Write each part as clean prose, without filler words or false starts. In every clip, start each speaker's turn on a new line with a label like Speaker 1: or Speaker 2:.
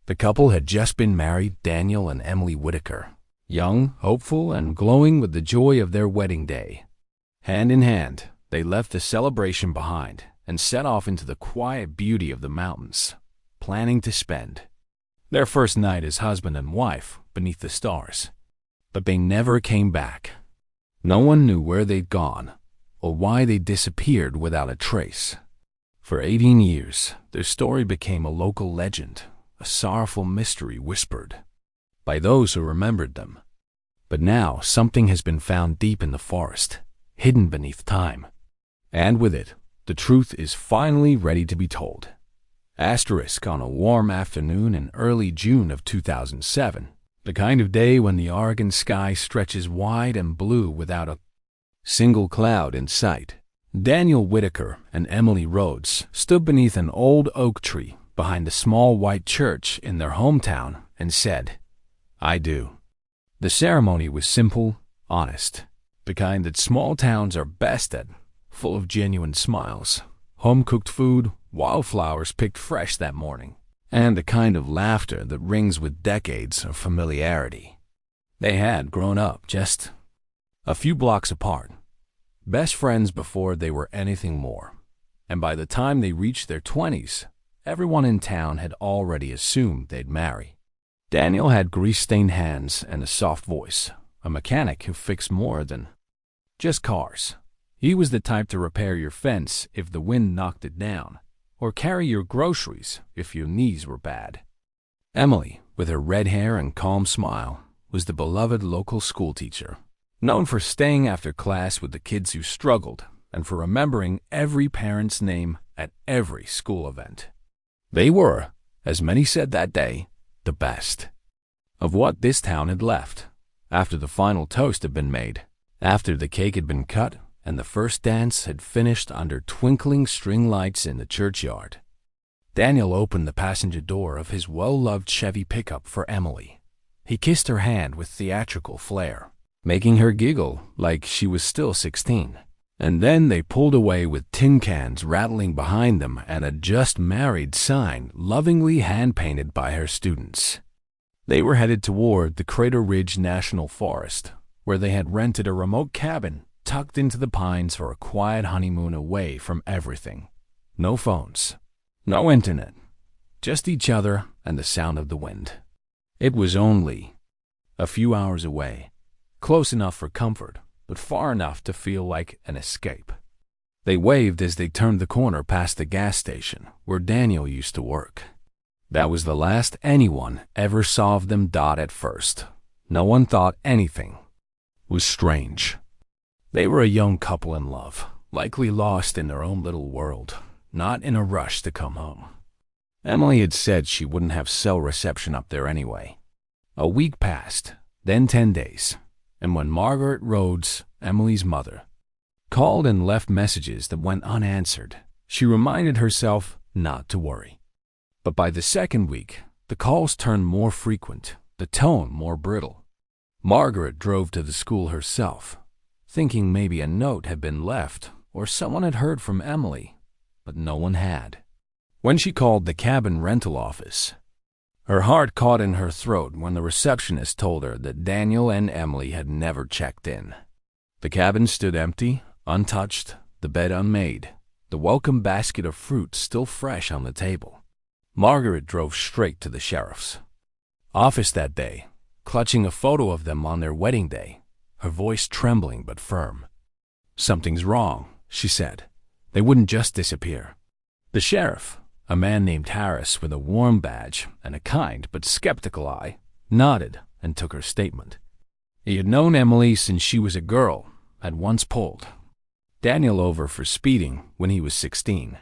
Speaker 1: The couple had just been married, Daniel and Emily Whitaker, young, hopeful, and glowing with the joy of their wedding day. Hand in hand, they left the celebration behind and set off into the quiet beauty of the mountains, planning to spend their first night as husband and wife beneath the stars. But they never came back. No one knew where they'd gone or why they disappeared without a trace. For 18 years, their story became a local legend, a sorrowful mystery whispered by those who remembered them. But now something has been found deep in the forest, hidden beneath time. And with it, the truth is finally ready to be told. Asterisk on a warm afternoon in early June of 2007, the kind of day when the Oregon sky stretches wide and blue without a single cloud in sight. Daniel Whitaker and Emily Rhodes stood beneath an old oak tree behind a small white church in their hometown and said, "I do." The ceremony was simple, honest, the kind that small towns are best at, full of genuine smiles, home-cooked food, wildflowers picked fresh that morning, and the kind of laughter that rings with decades of familiarity. They had grown up just a few blocks apart, best friends before they were anything more, and by the time they reached their 20s, everyone in town had already assumed they'd marry. Daniel had grease-stained hands and a soft voice, a mechanic who fixed more than just cars. He was the type to repair your fence if the wind knocked it down, or carry your groceries if your knees were bad. Emily, with her red hair and calm smile, was the beloved local schoolteacher, known for staying after class with the kids who struggled and for remembering every parent's name at every school event. They were, as many said that day, the best of what this town had left, after the final toast had been made, after the cake had been cut, and the first dance had finished under twinkling string lights in the churchyard. Daniel opened the passenger door of his well-loved Chevy pickup for Emily. He kissed her hand with theatrical flair, making her giggle like she was still 16. And then they pulled away with tin cans rattling behind them and a "Just Married" sign lovingly hand-painted by her students. They were headed toward the Crater Ridge National Forest, where they had rented a remote cabin tucked into the pines for a quiet honeymoon away from everything. No phones, no internet, just each other and the sound of the wind. It was only a few hours away, close enough for comfort, but far enough to feel like an escape. They waved as they turned the corner past the gas station where Daniel used to work. That was the last anyone ever saw of them. At first, no one thought anything was strange. They were a young couple in love, likely lost in their own little world, not in a rush to come home. Emily had said she wouldn't have cell reception up there anyway. A week passed, then 10 days, and when Margaret Rhodes, Emily's mother, called and left messages that went unanswered, she reminded herself not to worry. But by the second week, the calls turned more frequent, the tone more brittle. Margaret drove to the school herself, thinking maybe a note had been left or someone had heard from Emily, but no one had. When she called the cabin rental office, her heart caught in her throat when the receptionist told her that Daniel and Emily had never checked in. The cabin stood empty, untouched, the bed unmade, the welcome basket of fruit still fresh on the table. Margaret drove straight to the sheriff's office that day, clutching a photo of them on their wedding day, her voice trembling but firm. "Something's wrong," she said. "They wouldn't just disappear." The sheriff, a man named Harris with a warm badge and a kind but skeptical eye, nodded and took her statement. He had known Emily since she was a girl, had once pulled Daniel over for speeding when he was 16.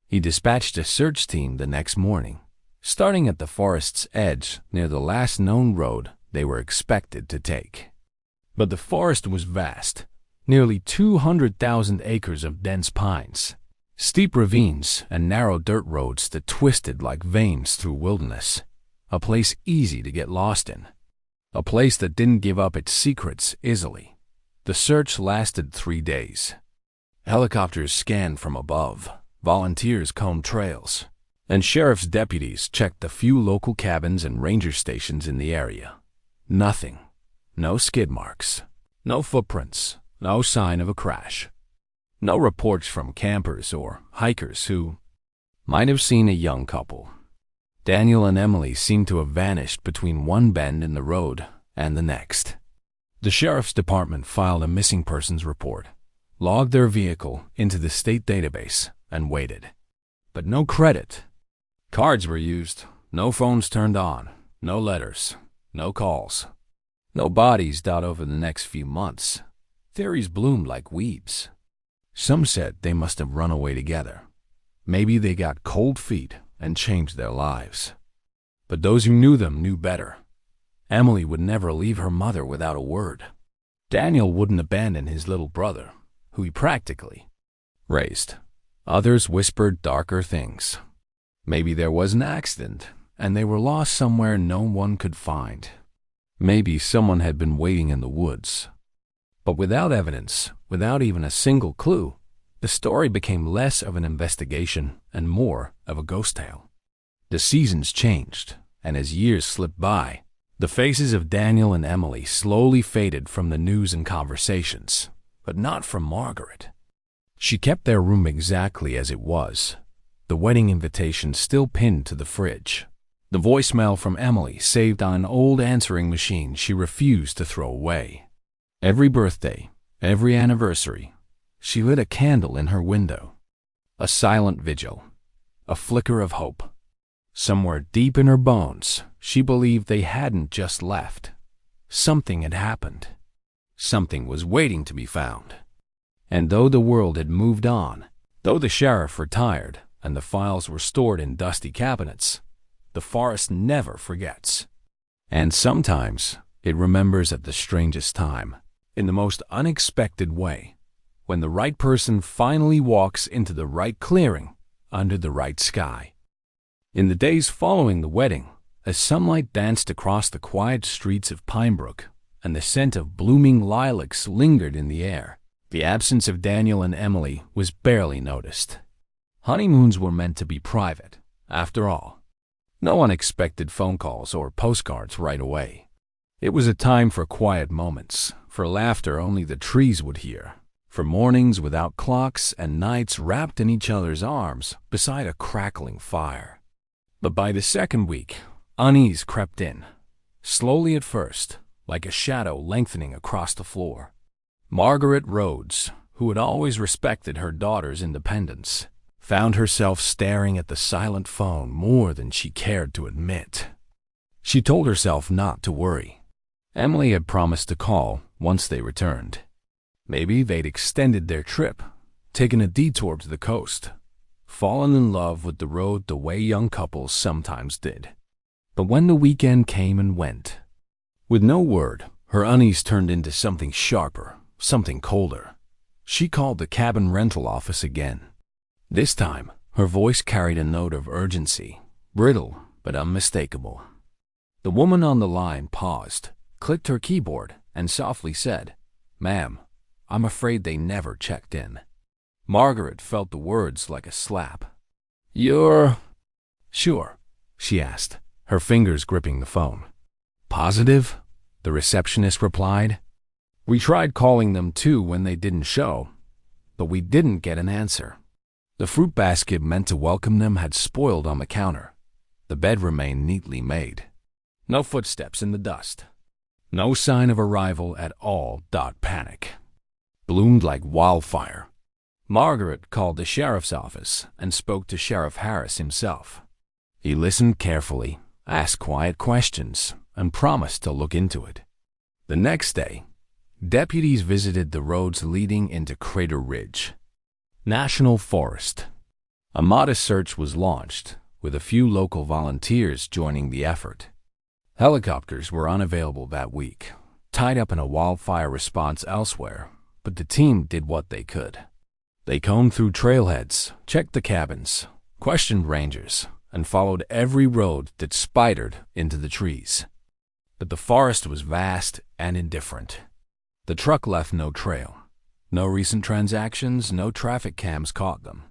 Speaker 1: He dispatched a search team the next morning, starting at the forest's edge near the last known road they were expected to take. But the forest was vast, nearly 200,000 acres of dense pines, steep ravines and narrow dirt roads that twisted like veins through wilderness, a place easy to get lost in, a place that didn't give up its secrets easily. The search lasted 3 days. Helicopters scanned from above, volunteers combed trails, and sheriff's deputies checked the few local cabins and ranger stations in the area. Nothing. No skid marks. No footprints. No sign of a crash. No reports from campers or hikers who might have seen a young couple. Daniel and Emily seemed to have vanished between one bend in the road and the next. The sheriff's department filed a missing persons report, logged their vehicle into the state database, and waited. But no credit. Cards were used, no phones turned on, no letters, no calls. No bodies dug over the next few months. Theories bloomed like weeds. Some said they must have run away together. Maybe they got cold feet and changed their lives. But those who knew them knew better. Emily would never leave her mother without a word. Daniel wouldn't abandon his little brother, who he practically raised. Others whispered darker things. Maybe there was an accident, and they were lost somewhere no one could find. Maybe someone had been waiting in the woods. But without evidence, without even a single clue, the story became less of an investigation and more of a ghost tale. The seasons changed, and as years slipped by, the faces of Daniel and Emily slowly faded from the news and conversations, but not from Margaret. She kept their room exactly as it was, the wedding invitation still pinned to the fridge. The voicemail from Emily saved on an old answering machine she refused to throw away. Every birthday, every anniversary, she lit a candle in her window. A silent vigil, a flicker of hope. Somewhere deep in her bones, she believed they hadn't just left. Something had happened. Something was waiting to be found. And though the world had moved on, though the sheriff retired and the files were stored in dusty cabinets, the forest never forgets. And sometimes it remembers at the strangest time, in the most unexpected way, when the right person finally walks into the right clearing under the right sky. In the days following the wedding, as sunlight danced across the quiet streets of Pinebrook and the scent of blooming lilacs lingered in the air, the absence of Daniel and Emily was barely noticed. Honeymoons were meant to be private, after all. No one expected phone calls or postcards right away. It was a time for quiet moments, for laughter only the trees would hear, for mornings without clocks and nights wrapped in each other's arms beside a crackling fire. But by the second week, unease crept in, slowly at first, like a shadow lengthening across the floor. Margaret Rhodes, who had always respected her daughter's independence, found herself staring at the silent phone more than she cared to admit. She told herself not to worry. Emily had promised to call once they returned. Maybe they'd extended their trip, taken a detour to the coast, fallen in love with the road the way young couples sometimes did. But when the weekend came and went, with no word, her unease turned into something sharper, something colder. She called the cabin rental office again. This time, her voice carried a note of urgency, brittle but unmistakable. The woman on the line paused, clicked her keyboard, and softly said, "Ma'am, I'm afraid they never checked in." Margaret felt the words like a slap. "You're sure?" she asked, her fingers gripping the phone. "Positive?" the receptionist replied. "We tried calling them too when they didn't show, but we didn't get an answer. The fruit basket meant to welcome them had spoiled on the counter. The bed remained neatly made. No footsteps in the dust. No sign of arrival at all. Panic bloomed like wildfire. Margaret called the sheriff's office and spoke to Sheriff Harris himself. He listened carefully, asked quiet questions, and promised to look into it. The next day, deputies visited the roads leading into Crater Ridge National Forest. A modest search was launched, with a few local volunteers joining the effort. Helicopters were unavailable that week, tied up in a wildfire response elsewhere, but the team did what they could. They combed through trailheads, checked the cabins, questioned rangers, and followed every road that spidered into the trees. But the forest was vast and indifferent. The truck left no trail. No recent transactions, no traffic cams caught them.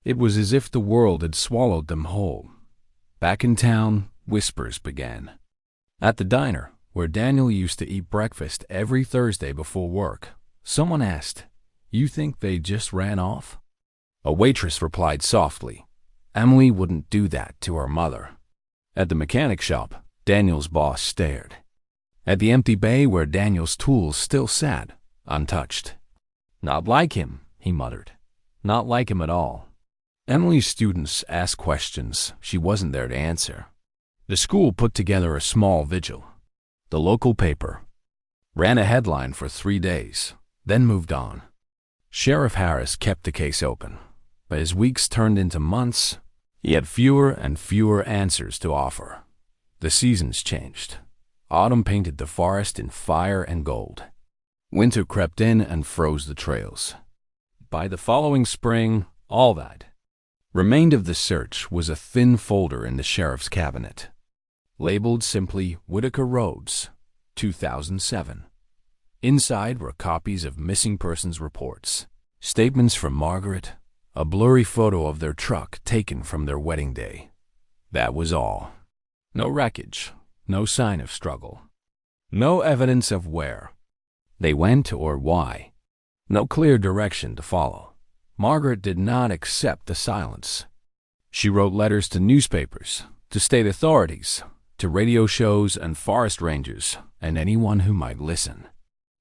Speaker 1: It was as if the world had swallowed them whole. Back in town, whispers began. At the diner, where Daniel used to eat breakfast every Thursday before work, someone asked, "You think they just ran off?" A waitress replied softly, "Emily wouldn't do that to her mother." At the mechanic shop, Daniel's boss stared. At the empty bay where Daniel's tools still sat, untouched. "Not like him," he muttered. "Not like him at all." Emily's students asked questions she wasn't there to answer. The school put together a small vigil. The local paper ran a headline for 3 days, then moved on. Sheriff Harris kept the case open, but as weeks turned into months, he had fewer and fewer answers to offer. The seasons changed. Autumn painted the forest in fire and gold. Winter crept in and froze the trails. By the following spring, all that remained of the search was a thin folder in the sheriff's cabinet, labeled simply Whitaker Rhodes, 2007. Inside were copies of missing persons reports, statements from Margaret, a blurry photo of their truck taken from their wedding day. That was all. No wreckage, no sign of struggle, no evidence of where they went or why, no clear direction to follow. Margaret did not accept the silence. She wrote letters to newspapers, to state authorities, to radio shows and forest rangers, and anyone who might listen.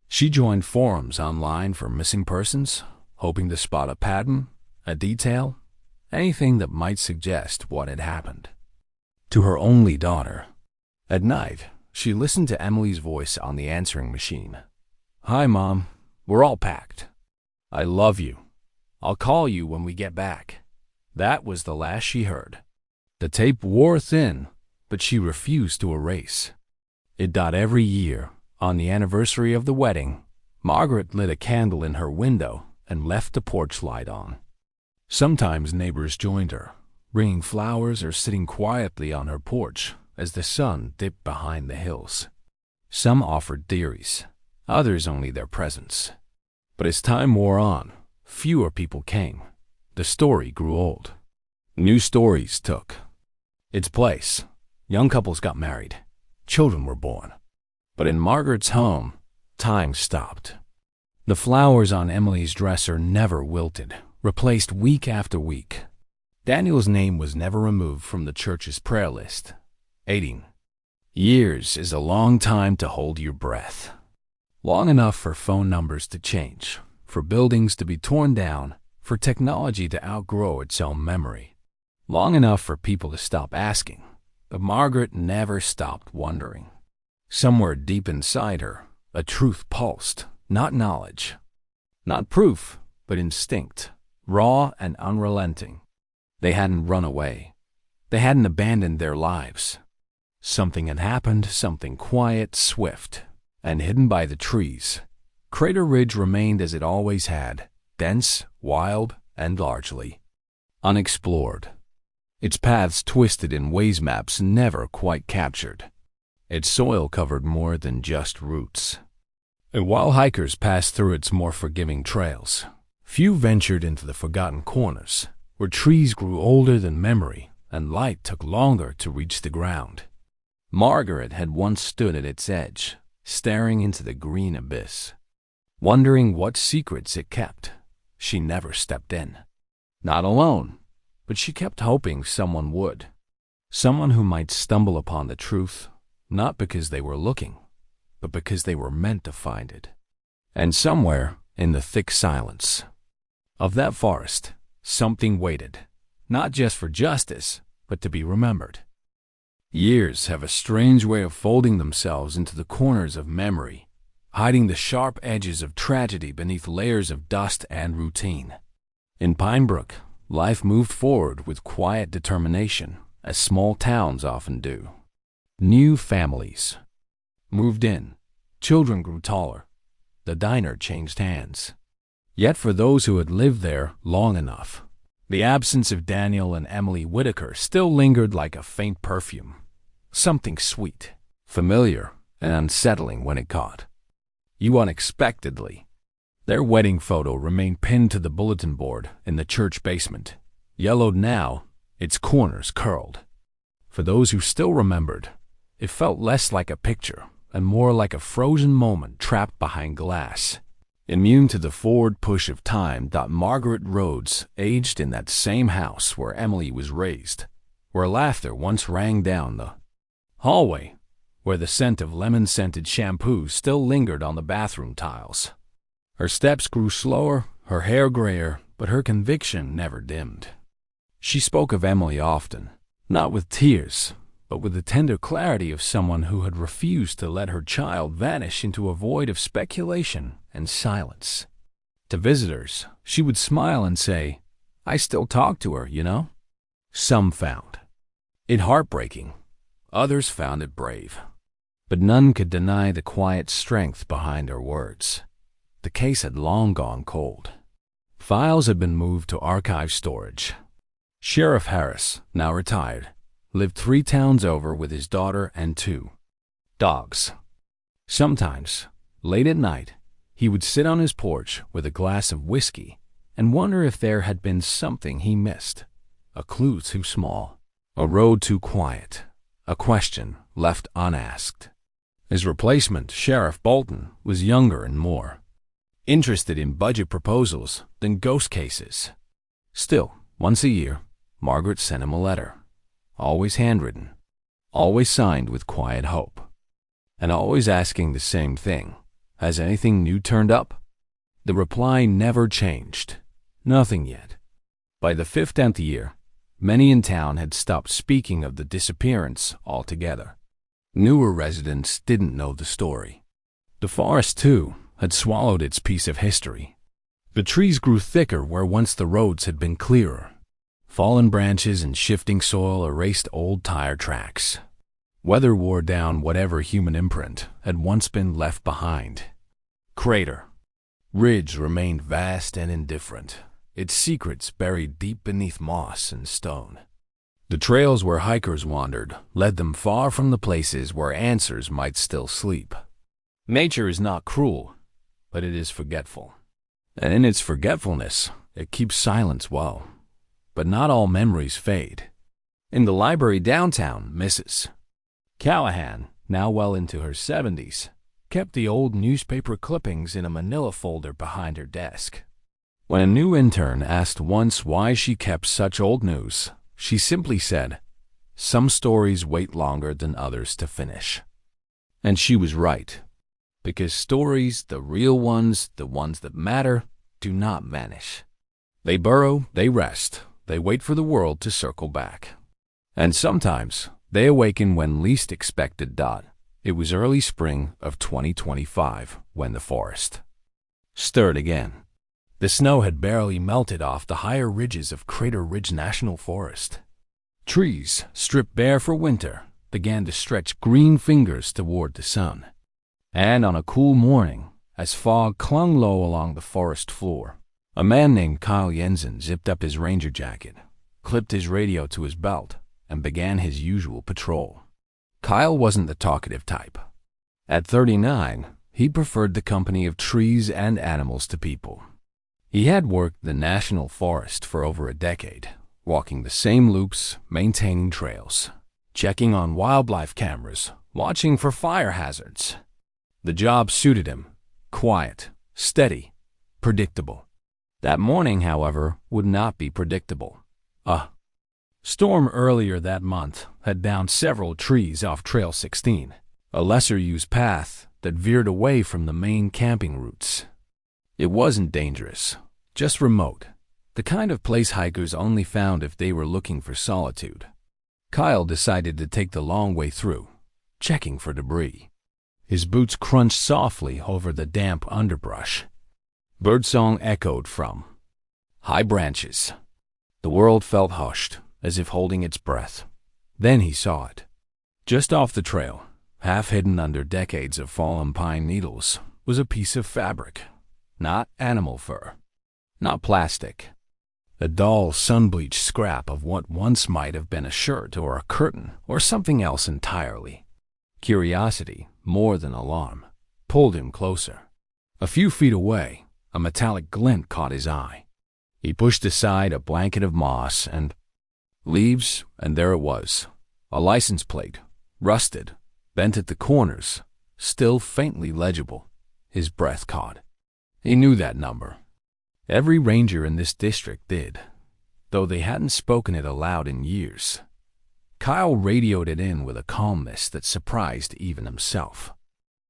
Speaker 1: She joined forums online for missing persons, hoping to spot a pattern, a detail, anything that might suggest what had happened. To her only daughter. At night, she listened to Emily's voice on the answering machine. "Hi, Mom. We're all packed. I love you. I'll call you when we get back." That was the last she heard. The tape wore thin, but she refused to erase. It died every year. On the anniversary of the wedding, Margaret lit a candle in her window and left the porch light on. Sometimes neighbors joined her, bringing flowers or sitting quietly on her porch as the sun dipped behind the hills. Some offered theories, others only their presence. But as time wore on, fewer people came. The story grew old. New stories took its place. Young couples got married. Children were born. But in Margaret's home, time stopped. The flowers on Emily's dresser never wilted, replaced week after week. Daniel's name was never removed from the church's prayer list. 18 years is a long time to hold your breath. Long enough for phone numbers to change, for buildings to be torn down, for technology to outgrow its own memory. Long enough for people to stop asking, but Margaret never stopped wondering. Somewhere deep inside her, a truth pulsed, not knowledge, not proof, but instinct, raw and unrelenting. They hadn't run away. They hadn't abandoned their lives. Something had happened, something quiet, swift, and hidden by the trees. Crater Ridge remained as it always had, dense, wild, and largely unexplored. Its paths twisted in ways maps never quite captured. Its soil covered more than just roots. And while hikers passed through its more forgiving trails, few ventured into the forgotten corners, where trees grew older than memory and light took longer to reach the ground. Margaret had once stood at its edge, staring into the green abyss, wondering what secrets it kept. She never stepped in. Not alone, but she kept hoping someone would. Someone who might stumble upon the truth, not because they were looking, but because they were meant to find it. And somewhere in the thick silence of that forest, something waited, not just for justice, but to be remembered. Years have a strange way of folding themselves into the corners of memory, hiding the sharp edges of tragedy beneath layers of dust and routine. In Pine Brook, life moved forward with quiet determination, as small towns often do. New families moved in. Children grew taller. The diner changed hands. Yet for those who had lived there long enough, the absence of Daniel and Emily Whitaker still lingered like a faint perfume. Something sweet, familiar, and unsettling when it caught you unexpectedly. Their wedding photo remained pinned to the bulletin board in the church basement, Yellowed now, its corners curled. For those who still remembered, it felt less like a picture and more like a frozen moment trapped behind glass. Immune to the forward push of time, Margaret Rhodes aged in that same house where Emily was raised, where laughter once rang down the hallway, where the scent of lemon-scented shampoo still lingered on the bathroom tiles. Her steps grew slower, her hair grayer, but her conviction never dimmed. She spoke of Emily often, not with tears, but with the tender clarity of someone who had refused to let her child vanish into a void of speculation and silence. To visitors, she would smile and say, "I still talk to her, you know." Some found it heartbreaking, others found it brave. But none could deny the quiet strength behind her words. The case had long gone cold. Files had been moved to archive storage. Sheriff Harris, now retired, lived 3 towns over with his daughter and 2 dogs. Sometimes, late at night, he would sit on his porch with a glass of whiskey and wonder if there had been something he missed, a clue too small, a road too quiet, a question left unasked. His replacement, Sheriff Bolton, was younger and more interested in budget proposals than ghost cases. Still, once a year, Margaret sent him a letter, always handwritten, always signed with quiet hope, and always asking the same thing: "Has anything new turned up?" The reply never changed. Nothing yet. By the 15th year, many in town had stopped speaking of the disappearance altogether. Newer residents didn't know the story. The forest, too, had swallowed its piece of history. The trees grew thicker where once the roads had been clearer. Fallen branches and shifting soil erased old tire tracks. Weather wore down whatever human imprint had once been left behind. Crater Ridge remained vast and indifferent, its secrets buried deep beneath moss and stone. The trails where hikers wandered led them far from the places where answers might still sleep. Nature is not cruel, but it is forgetful. And in its forgetfulness, it keeps silence well. But not all memories fade. In the library downtown, Mrs. Callahan, now well into her 70s, kept the old newspaper clippings in a manila folder behind her desk. When a new intern asked once why she kept such old news, she simply said, "Some stories wait longer than others to finish." And she was right, because stories, the real ones, the ones that matter, do not vanish. They burrow, they rest, they wait for the world to circle back. And sometimes they awaken when least expected. It was early spring of 2025 when the forest stirred again. The snow had barely melted off the higher ridges of Crater Ridge National Forest. Trees, stripped bare for winter, began to stretch green fingers toward the sun. And on a cool morning, as fog clung low along the forest floor, a man named Kyle Jensen zipped up his ranger jacket, clipped his radio to his belt, and began his usual patrol. Kyle wasn't the talkative type. At 39, he preferred the company of trees and animals to people. He had worked the National Forest for over a decade, walking the same loops, maintaining trails, checking on wildlife cameras, watching for fire hazards. The job suited him. Quiet, steady, predictable. That morning, however, would not be predictable. A storm earlier that month had downed several trees off Trail 16, a lesser-used path that veered away from the main camping routes. It wasn't dangerous, just remote, the kind of place hikers only found if they were looking for solitude. Kyle decided to take the long way through, checking for debris. His boots crunched softly over the damp underbrush. Birdsong echoed from high branches. The world felt hushed, as if holding its breath. Then he saw it. Just off the trail, half hidden under decades of fallen pine needles, was a piece of fabric. Not animal fur, not plastic. A dull, sun-bleached scrap of what once might have been a shirt or a curtain or something else entirely. Curiosity, more than alarm, pulled him closer. A few feet away, a metallic glint caught his eye. He pushed aside a blanket of moss and leaves, and there it was, a license plate, rusted, bent at the corners, still faintly legible. His breath caught. He knew that number. Every ranger in this district did, though they hadn't spoken it aloud in years. Kyle radioed it in with a calmness that surprised even himself.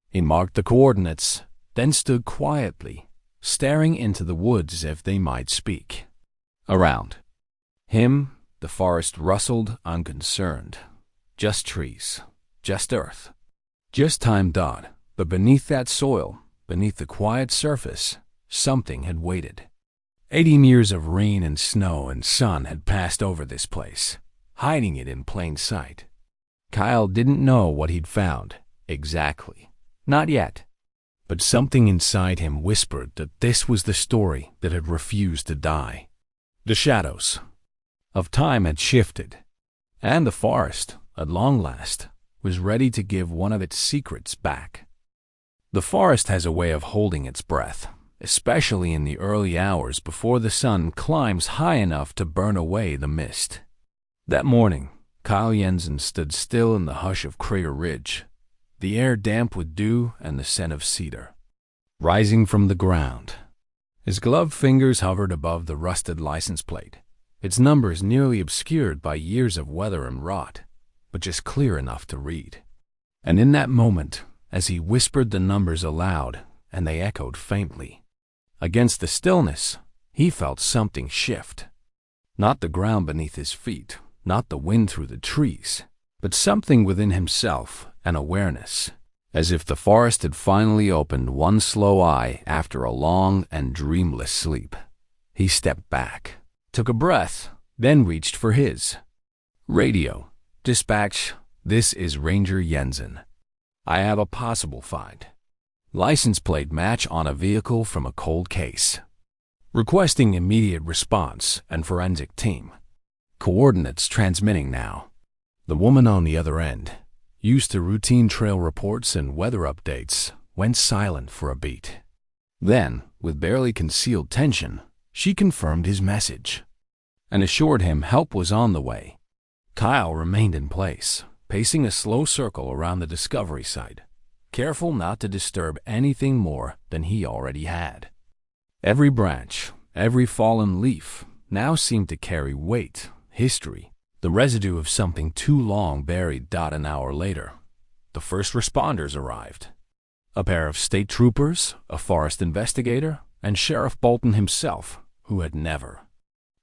Speaker 1: He marked the coordinates, then stood quietly, staring into the woods as if they might speak. Around him, the forest rustled unconcerned. Just trees, just earth, just time. But beneath that soil, beneath the quiet surface, something had waited. 80 years of rain and snow and sun had passed over this place, hiding it in plain sight. Kyle didn't know what he'd found, exactly. Not yet. But something inside him whispered that this was the story that had refused to die. The shadows of time had shifted, and the forest, at long last, was ready to give one of its secrets back. The forest has a way of holding its breath, especially in the early hours before the sun climbs high enough to burn away the mist. That morning, Kyle Jensen stood still in the hush of Crater Ridge, the air damp with dew and the scent of cedar rising from the ground. His gloved fingers hovered above the rusted license plate, its numbers nearly obscured by years of weather and rot, but just clear enough to read. And in that moment, as he whispered the numbers aloud, and they echoed faintly against the stillness, he felt something shift. Not the ground beneath his feet, not the wind through the trees, but something within himself, an awareness, as if the forest had finally opened one slow eye after a long and dreamless sleep. He stepped back, took a breath, then reached for his radio. Dispatch, this is Ranger Jensen. I have a possible find. License plate match on a vehicle from a cold case. Requesting immediate response and forensic team. Coordinates transmitting now. The woman on the other end, used to routine trail reports and weather updates, went silent for a beat. Then, with barely concealed tension, she confirmed his message and assured him help was on the way. Kyle remained in place, pacing a slow circle around the discovery site, careful not to disturb anything more than he already had. Every branch, every fallen leaf, now seemed to carry weight, history, the residue of something too long buried. An hour later, the first responders arrived. A pair of state troopers, a forest investigator, and Sheriff Bolton himself, who had never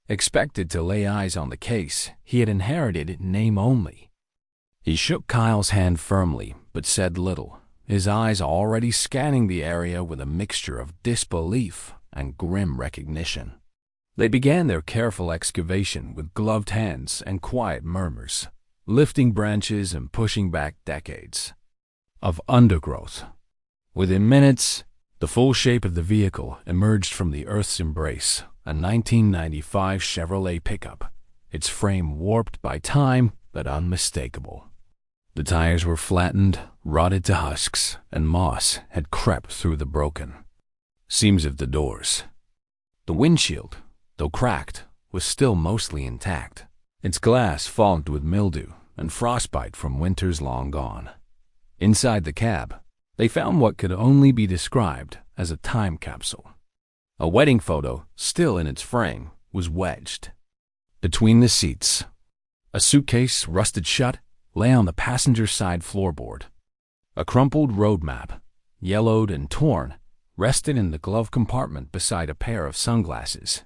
Speaker 1: expected to lay eyes on the case he had inherited in name only. He shook Kyle's hand firmly, but said little, his eyes already scanning the area with a mixture of disbelief and grim recognition. They began their careful excavation with gloved hands and quiet murmurs, lifting branches and pushing back decades of undergrowth. Within minutes, the full shape of the vehicle emerged from the earth's embrace, a 1995 Chevrolet pickup, its frame warped by time but unmistakable. The tires were flattened, rotted to husks, and moss had crept through the broken seams of the doors. The windshield, though cracked, was still mostly intact, its glass fogged with mildew and frostbite from winters long gone. Inside the cab, they found what could only be described as a time capsule. A wedding photo, still in its frame, was wedged between the seats. A suitcase, rusted shut, lay on the passenger side floorboard. A crumpled road map, yellowed and torn, rested in the glove compartment beside a pair of sunglasses.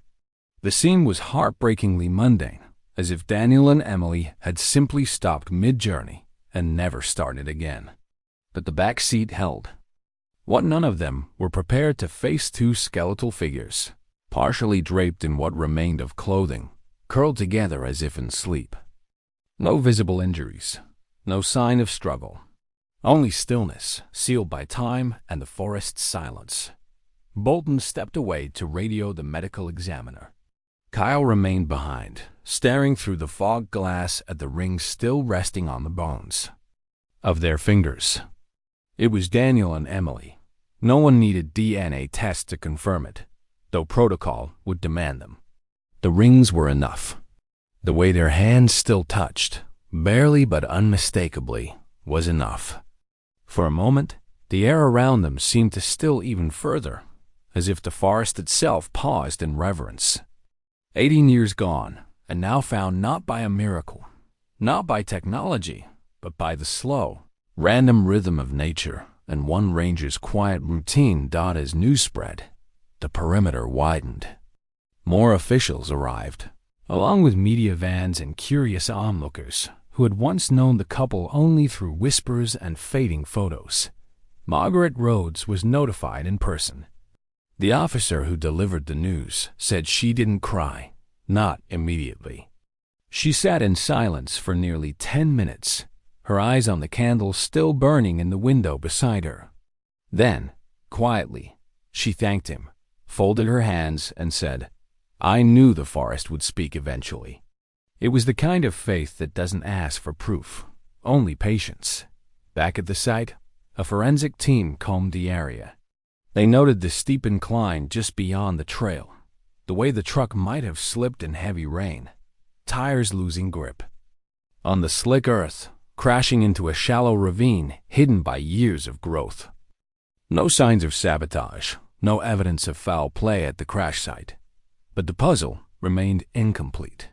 Speaker 1: The scene was heartbreakingly mundane, as if Daniel and Emily had simply stopped mid-journey and never started again. But the back seat held. What none of them were prepared to face two skeletal figures, partially draped in what remained of clothing, curled together as if in sleep. No visible injuries, no sign of struggle, only stillness sealed by time and the forest's silence. Bolton stepped away to radio the medical examiner. Kyle remained behind, staring through the fog glass at the rings still resting on the bones of their fingers. It was Daniel and Emily. No one needed DNA tests to confirm it, though protocol would demand them. The rings were enough. The way their hands still touched, barely but unmistakably, was enough. For a moment, the air around them seemed to still even further, as if the forest itself paused in reverence. 18 years gone, and now found not by a miracle, not by technology, but by the slow, random rhythm of nature and one ranger's quiet routine. As news spread, the perimeter widened. More officials arrived, along with media vans and curious onlookers who had once known the couple only through whispers and fading photos. Margaret Rhodes was notified in person. The officer who delivered the news said she didn't cry, not immediately. She sat in silence for nearly 10 minutes, her eyes on the candle still burning in the window beside her. Then, quietly, she thanked him, folded her hands, and said, "I knew the forest would speak eventually." It was the kind of faith that doesn't ask for proof, only patience. Back at the site, a forensic team combed the area. They noted the steep incline just beyond the trail, the way the truck might have slipped in heavy rain, tires losing grip. On the slick earth, crashing into a shallow ravine hidden by years of growth. No signs of sabotage, no evidence of foul play at the crash site. But the puzzle remained incomplete.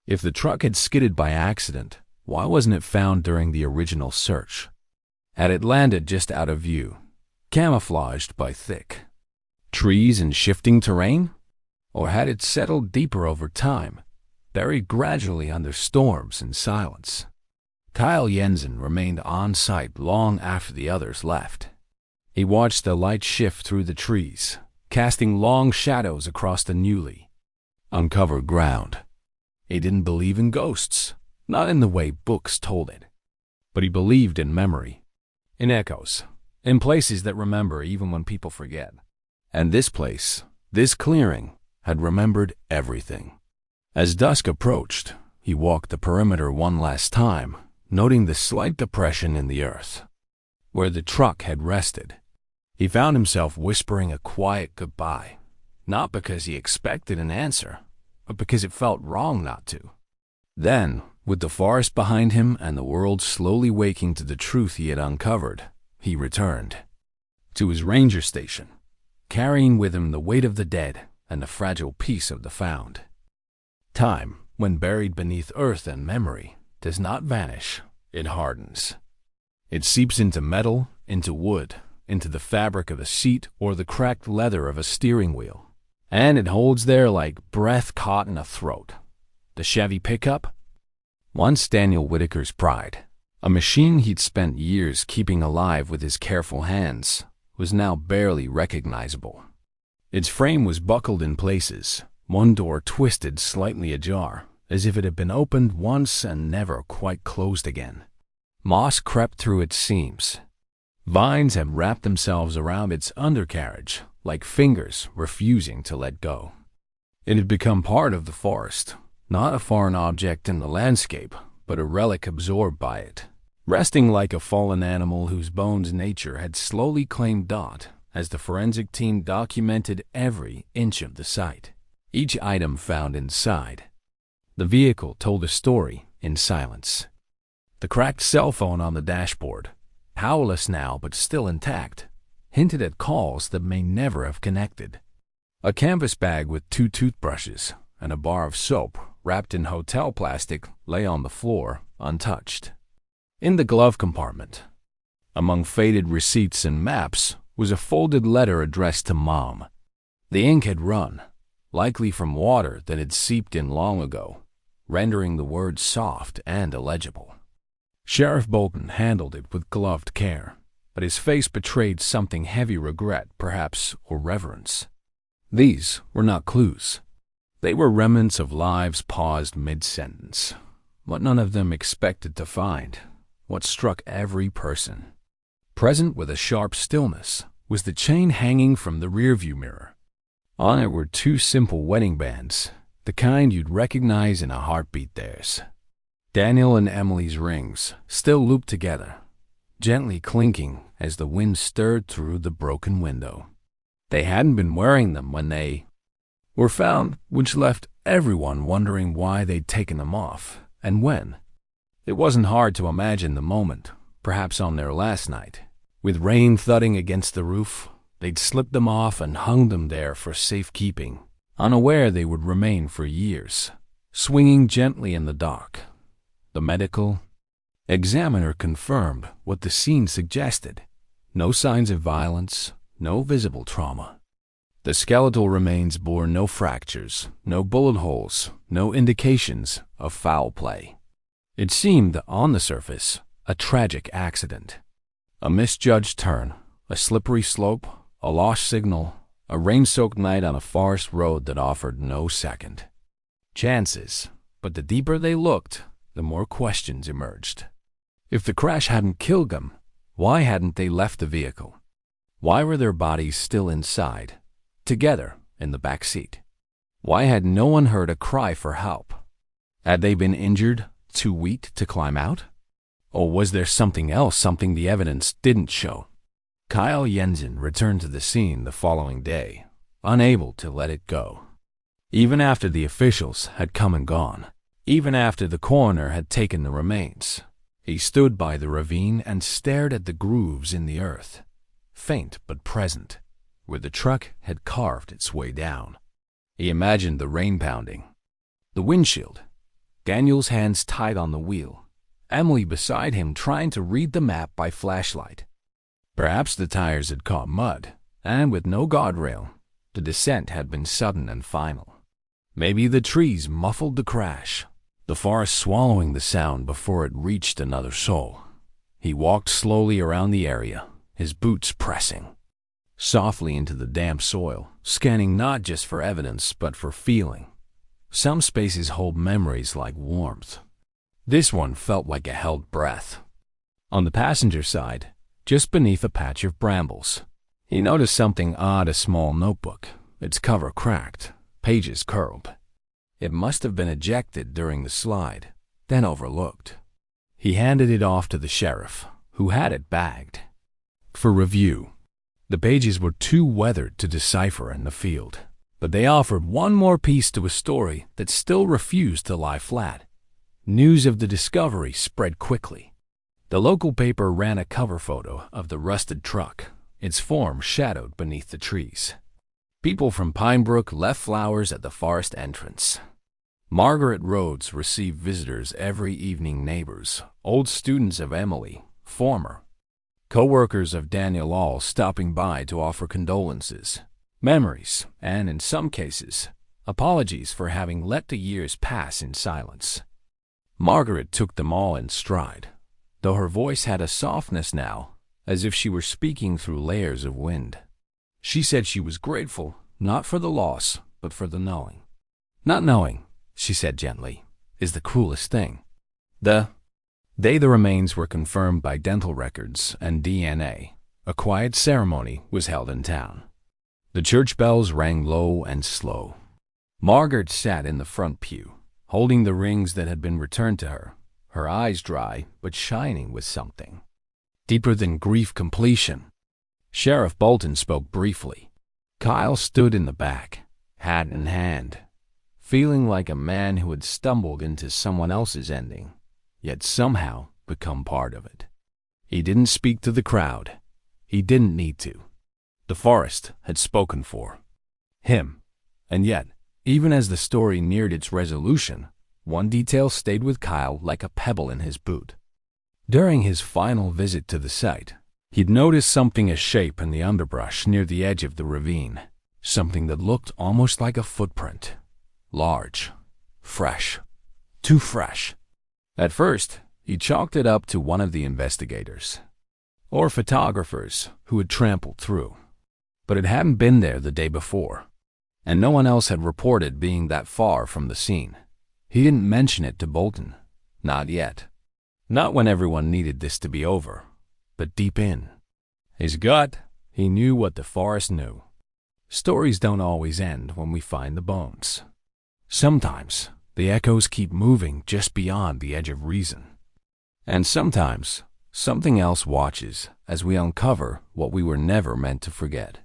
Speaker 1: If the truck had skidded by accident, why wasn't it found during the original search? Had it landed just out of view, camouflaged by thick trees and shifting terrain? Or had it settled deeper over time, buried gradually under storms and silence? Kyle Jensen remained on site long after the others left. He watched the light shift through the trees, casting long shadows across the newly uncovered ground. He didn't believe in ghosts, not in the way books told it. But he believed in memory, in echoes, in places that remember even when people forget. And this place, this clearing, had remembered everything. As dusk approached, he walked the perimeter one last time, noting the slight depression in the earth, where the truck had rested. He found himself whispering a quiet goodbye, not because he expected an answer, but because it felt wrong not to. Then, with the forest behind him and the world slowly waking to the truth he had uncovered, he returned to his ranger station, carrying with him the weight of the dead and the fragile peace of the found. Time, when buried beneath earth and memory, does not vanish, it hardens. It seeps into metal, into wood, into the fabric of a seat or the cracked leather of a steering wheel. And it holds there like breath caught in a throat. The Chevy pickup? Once Daniel Whitaker's pride, a machine he'd spent years keeping alive with his careful hands, was now barely recognizable. Its frame was buckled in places, one door twisted slightly ajar, as if it had been opened once and never quite closed again. Moss crept through its seams. Vines had wrapped themselves around its undercarriage, like fingers refusing to let go. It had become part of the forest, not a foreign object in the landscape, but a relic absorbed by it, resting like a fallen animal whose bones nature had slowly claimed Dot as the forensic team documented every inch of the site, each item found inside. The vehicle told a story in silence. The cracked cell phone on the dashboard, powerless now but still intact, hinted at calls that may never have connected. A canvas bag with 2 toothbrushes and a bar of soap wrapped in hotel plastic lay on the floor, untouched. In the glove compartment, among faded receipts and maps, was a folded letter addressed to Mom. The ink had run, likely from water that had seeped in long ago, rendering the words soft and illegible. Sheriff Bolton handled it with gloved care, but his face betrayed something heavy regret, perhaps, or reverence. These were not clues. They were remnants of lives paused mid-sentence, what none of them expected to find, what struck every person. Present with a sharp stillness was the chain hanging from the rearview mirror. On it were 2 simple wedding bands, the kind you'd recognize in a heartbeat. Theirs. Daniel and Emily's rings, still looped together, gently clinking as the wind stirred through the broken window. They hadn't been wearing them when they were found, which left everyone wondering why they'd taken them off and when. It wasn't hard to imagine the moment, perhaps on their last night. With rain thudding against the roof, they'd slipped them off and hung them there for safekeeping, unaware they would remain for years, swinging gently in the dark. The medical examiner confirmed what the scene suggested. No signs of violence, no visible trauma. The skeletal remains bore no fractures, no bullet holes, no indications of foul play. It seemed, on the surface, a tragic accident. A misjudged turn, a slippery slope, a lost signal, a rain-soaked night on a forest road that offered no second chances. But the deeper they looked, the more questions emerged. If the crash hadn't killed them, why hadn't they left the vehicle? Why were their bodies still inside, together in the back seat? Why had no one heard a cry for help? Had they been injured, too weak to climb out? Or was there something else, something the evidence didn't show? Kyle Jensen returned to the scene the following day, unable to let it go. Even after the officials had come and gone, even after the coroner had taken the remains, he stood by the ravine and stared at the grooves in the earth, faint but present, where the truck had carved its way down. He imagined the rain pounding, the windshield, Daniel's hands tied on the wheel, Emily beside him trying to read the map by flashlight. Perhaps the tires had caught mud, and with no guardrail, the descent had been sudden and final. Maybe the trees muffled the crash, the forest swallowing the sound before it reached another soul. He walked slowly around the area, his boots pressing softly into the damp soil, scanning not just for evidence but for feeling. Some spaces hold memories like warmth. This one felt like a held breath. On the passenger side, just beneath a patch of brambles, he noticed something odd, a small notebook, its cover cracked, pages curled. It must have been ejected during the slide, then overlooked. He handed it off to the sheriff, who had it bagged for review. The pages were too weathered to decipher in the field, but they offered one more piece to a story that still refused to lie flat. News of the discovery spread quickly. The local paper ran a cover photo of the rusted truck, its form shadowed beneath the trees. People from Pinebrook left flowers at the forest entrance. Margaret Rhodes received visitors every evening, neighbors, old students of Emily, former co-workers of Daniel all stopping by to offer condolences, memories, and in some cases, apologies for having let the years pass in silence. Margaret took them all in stride, though her voice had a softness now, as if she were speaking through layers of wind. She said she was grateful, not for the loss, but for the knowing. Not knowing, she said gently, is the cruelest thing. The remains were confirmed by dental records and DNA. A quiet ceremony was held in town. The church bells rang low and slow. Margaret sat in the front pew, holding the rings that had been returned to her, her eyes dry but shining with something deeper than grief completion. Sheriff Bolton spoke briefly. Kyle stood in the back, hat in hand, feeling like a man who had stumbled into someone else's ending, yet somehow become part of it. He didn't speak to the crowd. He didn't need to. The forest had spoken for him. And yet, even as the story neared its resolution, one detail stayed with Kyle like a pebble in his boot. During his final visit to the site, he'd noticed something ashape in the underbrush near the edge of the ravine, something that looked almost like a footprint. Large, fresh, too fresh. At first, he chalked it up to one of the investigators, or photographers who had trampled through. But it hadn't been there the day before, and no one else had reported being that far from the scene. He didn't mention it to Bolton, not yet. Not when everyone needed this to be over, but deep in his gut, he knew what the forest knew. Stories don't always end when we find the bones. Sometimes the echoes keep moving just beyond the edge of reason. And sometimes something else watches as we uncover what we were never meant to forget.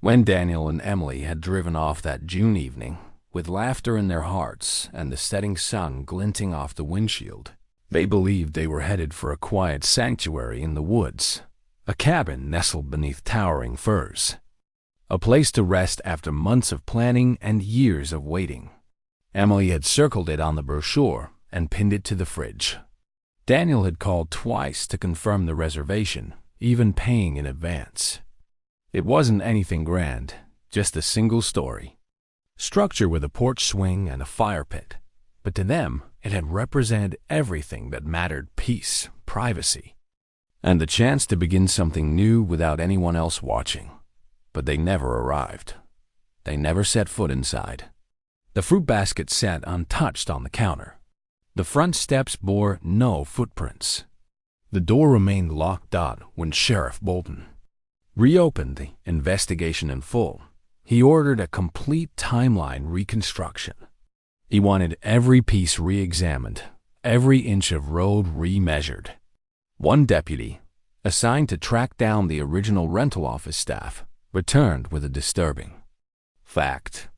Speaker 1: When Daniel and Emily had driven off that June evening, with laughter in their hearts and the setting sun glinting off the windshield. They believed they were headed for a quiet sanctuary in the woods, a cabin nestled beneath towering firs, a place to rest after months of planning and years of waiting. Emily had circled it on the brochure and pinned it to the fridge. Daniel had called twice to confirm the reservation, even paying in advance. It wasn't anything grand, just a single story structure with a porch swing and a fire pit. But to them, it had represented everything that mattered: peace, privacy, and the chance to begin something new without anyone else watching. But they never arrived. They never set foot inside. The fruit basket sat untouched on the counter. The front steps bore no footprints. The door remained locked when Sheriff Bolton reopened the investigation in full. He ordered a complete timeline reconstruction. He wanted every piece re-examined, every inch of road remeasured. One deputy, assigned to track down the original rental office staff, returned with a disturbing fact.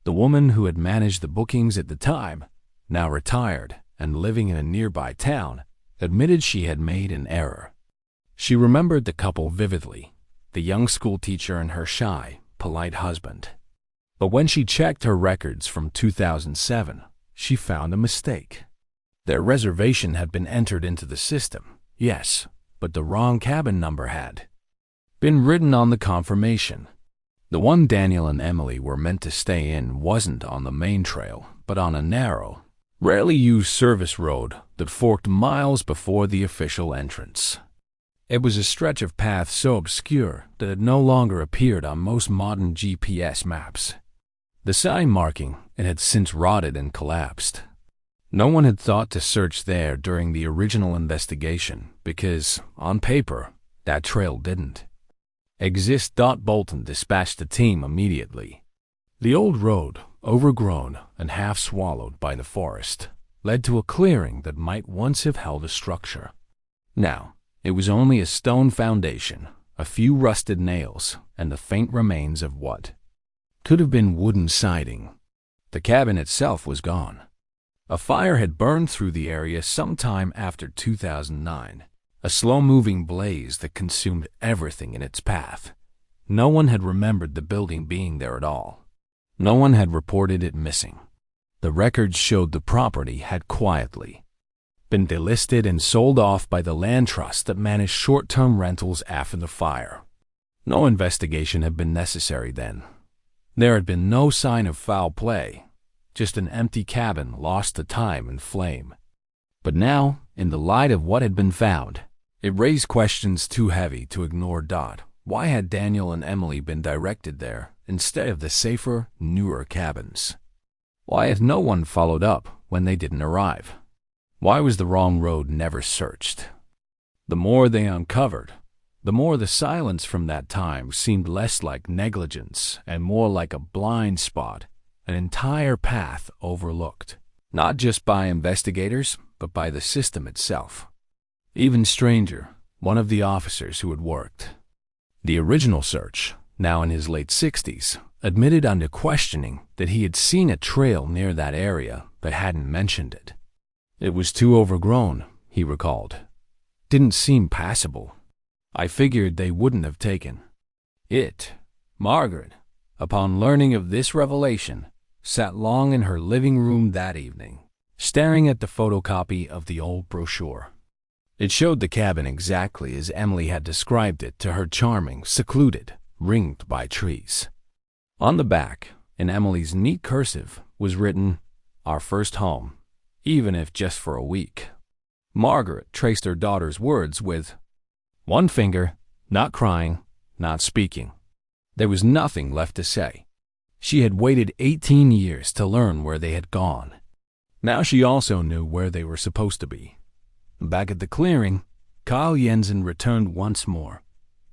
Speaker 1: The woman who had managed the bookings at the time, now retired and living in a nearby town, admitted she had made an error. She remembered the couple vividly, the young schoolteacher and her shy, polite husband. But when she checked her records from 2007, she found a mistake. Their reservation had been entered into the system, yes, but the wrong cabin number had been written on the confirmation. The one Daniel and Emily were meant to stay in wasn't on the main trail, but on a narrow, rarely used service road that forked miles before the official entrance. It was a stretch of path so obscure that it no longer appeared on most modern GPS maps. The sign marking it had since rotted and collapsed. No one had thought to search there during the original investigation because, on paper, that trail didn't exist. Bolton dispatched a team immediately. The old road, overgrown and half swallowed by the forest, led to a clearing that might once have held a structure. Now, it was only a stone foundation, a few rusted nails, and the faint remains of what could have been wooden siding. The cabin itself was gone. A fire had burned through the area sometime after 2009, a slow-moving blaze that consumed everything in its path. No one had remembered the building being there at all. No one had reported it missing. The records showed the property had quietly been delisted and sold off by the land trust that managed short-term rentals after the fire. No investigation had been necessary then. There had been no sign of foul play, just an empty cabin lost to time and flame. But now, in the light of what had been found, it raised questions too heavy to ignore. Why had Daniel and Emily been directed there instead of the safer, newer cabins? Why had no one followed up when they didn't arrive? Why was the wrong road never searched? The more they uncovered, the more the silence from that time seemed less like negligence and more like a blind spot, an entire path overlooked, not just by investigators, but by the system itself. Even stranger, one of the officers who had worked the original search, now in his late 60s, admitted under questioning that he had seen a trail near that area but hadn't mentioned it. It was too overgrown, he recalled. Didn't seem passable. I figured they wouldn't have taken it. Margaret, upon learning of this revelation, sat long in her living room that evening, staring at the photocopy of the old brochure. It showed the cabin exactly as Emily had described it to her: charming, secluded, ringed by trees. On the back, in Emily's neat cursive, was written, "Our first home, even if just for a week." Margaret traced her daughter's words with one finger, not crying, not speaking. There was nothing left to say. She had waited 18 years to learn where they had gone. Now she also knew where they were supposed to be. Back at the clearing, Kyle Jensen returned once more,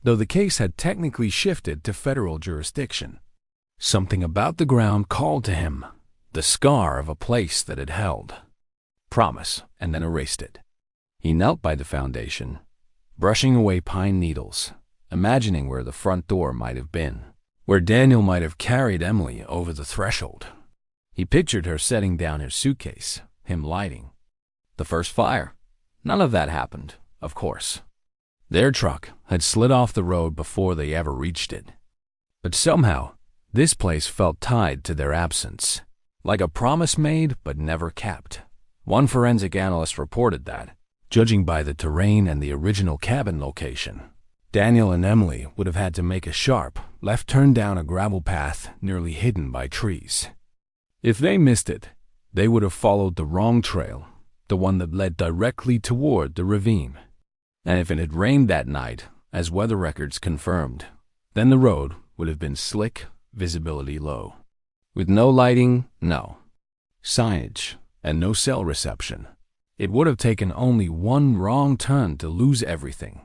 Speaker 1: though the case had technically shifted to federal jurisdiction. Something about the ground called to him, the scar of a place that had held promise and then erased it. He knelt by the foundation, brushing away pine needles, imagining where the front door might have been, where Daniel might have carried Emily over the threshold. He pictured her setting down her suitcase, him lighting the first fire. None of that happened, of course. Their truck had slid off the road before they ever reached it. But somehow, this place felt tied to their absence, like a promise made but never kept. One forensic analyst reported that, judging by the terrain and the original cabin location, Daniel and Emily would have had to make a sharp left turn down a gravel path nearly hidden by trees. If they missed it, they would have followed the wrong trail, the one that led directly toward the ravine. And if it had rained that night, as weather records confirmed, then the road would have been slick, visibility low. With no lighting, no signage, and no cell reception, it would have taken only one wrong turn to lose everything.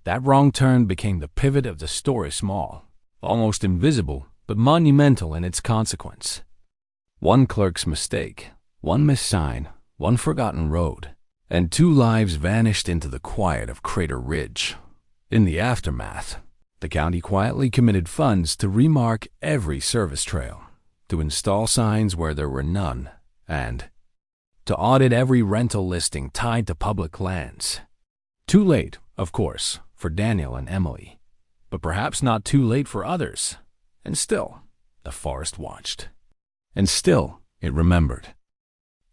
Speaker 1: That wrong turn became the pivot of the story, small, almost invisible, but monumental in its consequence. One clerk's mistake, one missed sign, one forgotten road, and 2 lives vanished into the quiet of Crater Ridge. In the aftermath, the county quietly committed funds to remark every service trail, to install signs where there were none, and to audit every rental listing tied to public lands. Too late, of course, for Daniel and Emily, but perhaps not too late for others. And still, the forest watched. And still, it remembered.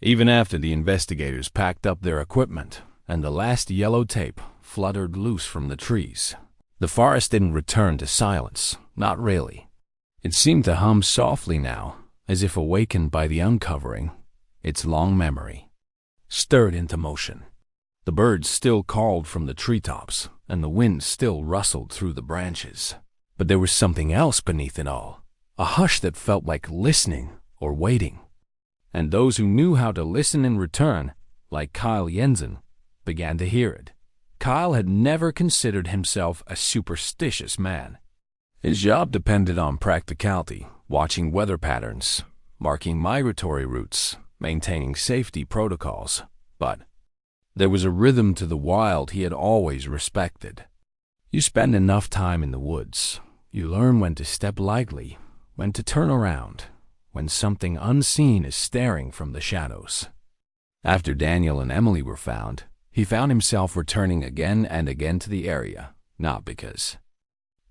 Speaker 1: Even after the investigators packed up their equipment and the last yellow tape fluttered loose from the trees, the forest didn't return to silence, not really. It seemed to hum softly now, as if awakened by the uncovering, its long memory, stirred into motion. The birds still called from the treetops, and the wind still rustled through the branches. But there was something else beneath it all, a hush that felt like listening or waiting. And those who knew how to listen in return, like Kyle Jensen, began to hear it. Kyle had never considered himself a superstitious man. His job depended on practicality, watching weather patterns, marking migratory routes, maintaining safety protocols. But there was a rhythm to the wild he had always respected. You spend enough time in the woods, you learn when to step lightly, when to turn around, when something unseen is staring from the shadows. After Daniel and Emily were found, he found himself returning again and again to the area, not because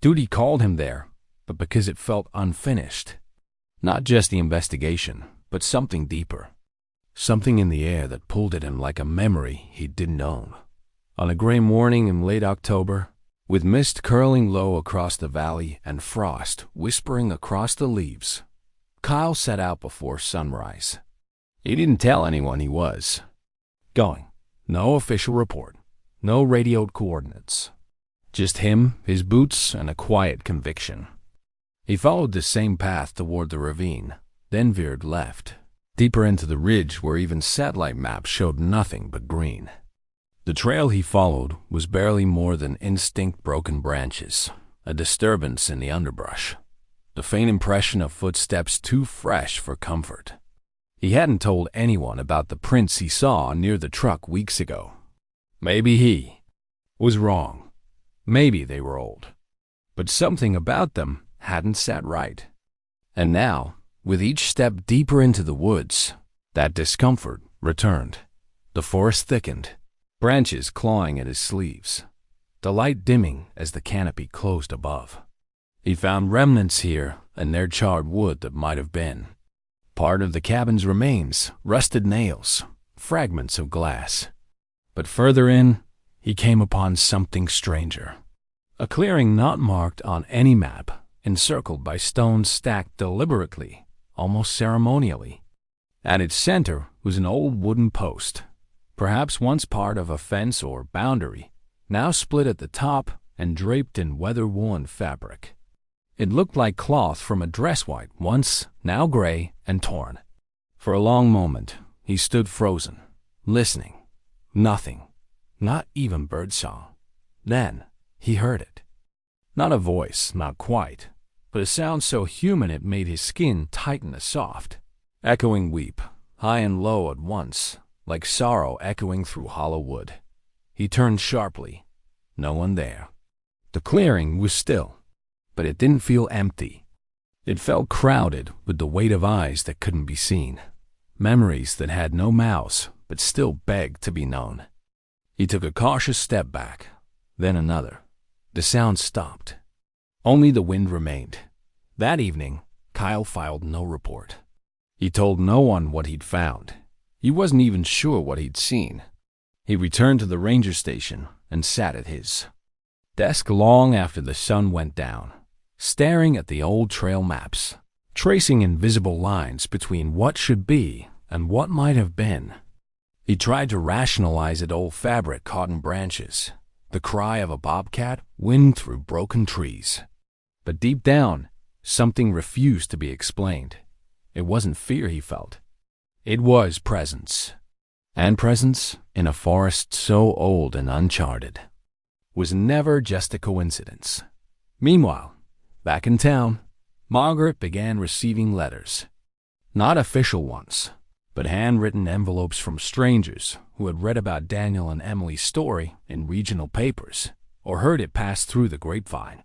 Speaker 1: duty called him there, but because it felt unfinished. Not just the investigation, but something deeper. Something in the air that pulled at him like a memory he didn't own. On a gray morning in late October, with mist curling low across the valley and frost whispering across the leaves, Kyle set out before sunrise. He didn't tell anyone he was going. No official report, no radioed coordinates. Just him, his boots, and a quiet conviction. He followed the same path toward the ravine, then veered left, deeper into the ridge where even satellite maps showed nothing but green. The trail he followed was barely more than instinct broken branches, a disturbance in the underbrush, the faint impression of footsteps too fresh for comfort. He hadn't told anyone about the prints he saw near the truck weeks ago. Maybe he was wrong. Maybe they were old. But something about them hadn't sat right. And now, with each step deeper into the woods, that discomfort returned. The forest thickened, branches clawing at his sleeves, the light dimming as the canopy closed above. He found remnants here and there, charred wood that might have been part of the cabin's remains, rusted nails, fragments of glass. But further in, he came upon something stranger. A clearing not marked on any map, encircled by stones stacked deliberately, almost ceremonially. At its center was an old wooden post, perhaps once part of a fence or boundary, now split at the top and draped in weather-worn fabric. It looked like cloth from a dress white, once, now gray and torn. For a long moment, he stood frozen, listening. Nothing, not even birdsong. Then he heard it. Not a voice, not quite, but a sound so human it made his skin tighten a soft, echoing weep, high and low at once, like sorrow echoing through hollow wood. He turned sharply. No one there. The clearing was still, but it didn't feel empty. It felt crowded with the weight of eyes that couldn't be seen, memories that had no mouths but still begged to be known. He took a cautious step back, then another. The sound stopped. Only the wind remained. That evening, Kyle filed no report. He told no one what he'd found. He wasn't even sure what he'd seen. He returned to the ranger station and sat at his desk long after the sun went down, staring at the old trail maps, tracing invisible lines between what should be and what might have been. He tried to rationalize it: old fabric caught in branches, the cry of a bobcat, wind through broken trees. But deep down, something refused to be explained. It wasn't fear he felt. It was presence. And presence, in a forest so old and uncharted, was never just a coincidence. Meanwhile, back in town, Margaret began receiving letters. Not official ones, but handwritten envelopes from strangers who had read about Daniel and Emily's story in regional papers or heard it pass through the grapevine.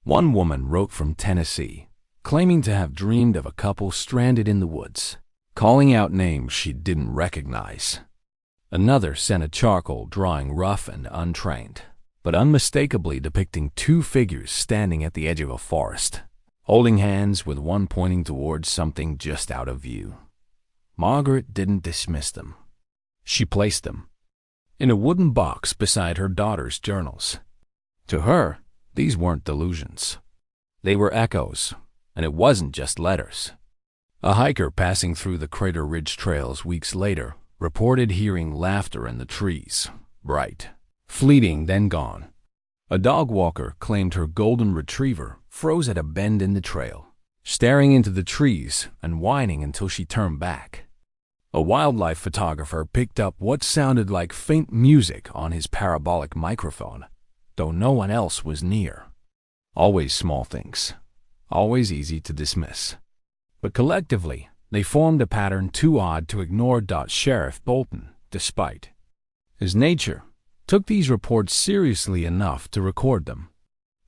Speaker 1: One woman wrote from Tennessee, claiming to have dreamed of a couple stranded in the woods, calling out names she didn't recognize. Another sent a charcoal drawing, rough and untrained, but unmistakably depicting two figures standing at the edge of a forest, holding hands with one pointing towards something just out of view. Margaret didn't dismiss them. She placed them in a wooden box beside her daughter's journals. To her, these weren't delusions. They were echoes, and it wasn't just letters. A hiker passing through the Crater Ridge trails weeks later reported hearing laughter in the trees, bright, fleeting, then gone. A dog walker claimed her golden retriever froze at a bend in the trail, staring into the trees and whining until she turned back. A wildlife photographer picked up what sounded like faint music on his parabolic microphone, though no one else was near. Always small things, always easy to dismiss. But collectively, they formed a pattern too odd to ignore. Sheriff Bolton, despite his nature, took these reports seriously enough to record them.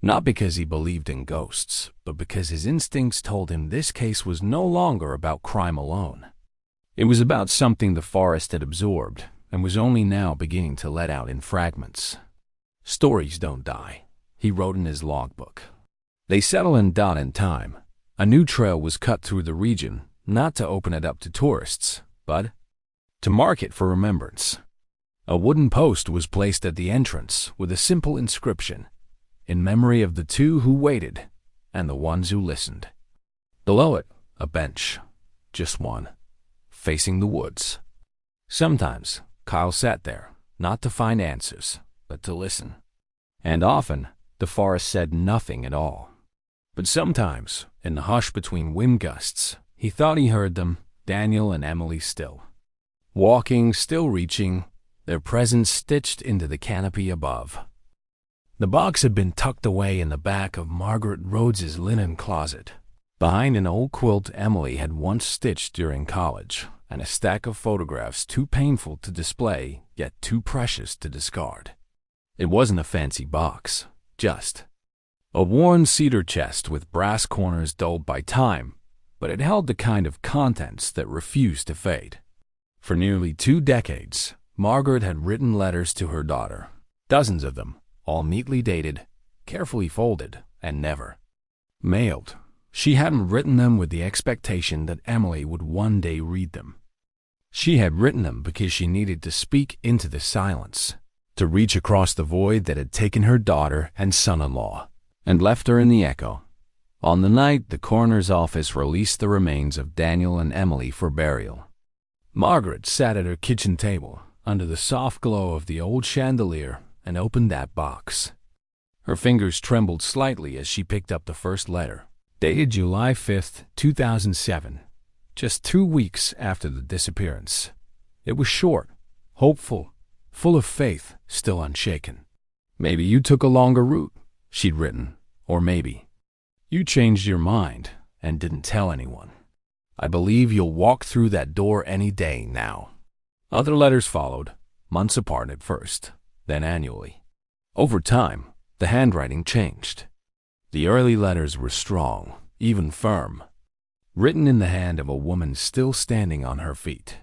Speaker 1: Not because he believed in ghosts, but because his instincts told him this case was no longer about crime alone. It was about something the forest had absorbed and was only now beginning to let out in fragments. Stories don't die, he wrote in his logbook. They settle in time. A new trail was cut through the region, not to open it up to tourists, but to mark it for remembrance. A wooden post was placed at the entrance with a simple inscription, in memory of the two who waited and the ones who listened. Below it, a bench, just one, facing the woods. Sometimes Kyle sat there, not to find answers, but to listen. And often, the forest said nothing at all. But sometimes, in the hush between wind gusts, he thought he heard them, Daniel and Emily, still walking, still reaching, their presence stitched into the canopy above. The box had been tucked away in the back of Margaret Rhodes's linen closet, behind an old quilt Emily had once stitched during college, and a stack of photographs too painful to display, yet too precious to discard. It wasn't a fancy box, just a worn cedar chest with brass corners dulled by time, but it held the kind of contents that refused to fade. For nearly 2 decades, Margaret had written letters to her daughter, dozens of them, all neatly dated, carefully folded, and never mailed. She hadn't written them with the expectation that Emily would one day read them. She had written them because she needed to speak into the silence, to reach across the void that had taken her daughter and son-in-law, and left her in the echo. On the night the coroner's office released the remains of Daniel and Emily for burial, Margaret sat at her kitchen table under the soft glow of the old chandelier and opened that box. Her fingers trembled slightly as she picked up the first letter, dated July 5th, 2007, just 2 weeks after the disappearance. It was short, hopeful, full of faith, still unshaken. "Maybe you took a longer route," she'd written, or maybe you changed your mind and didn't tell anyone. "I believe you'll walk through that door any day now." Other letters followed, months apart at first, then annually. Over time, the handwriting changed. The early letters were strong, even firm, written in the hand of a woman still standing on her feet.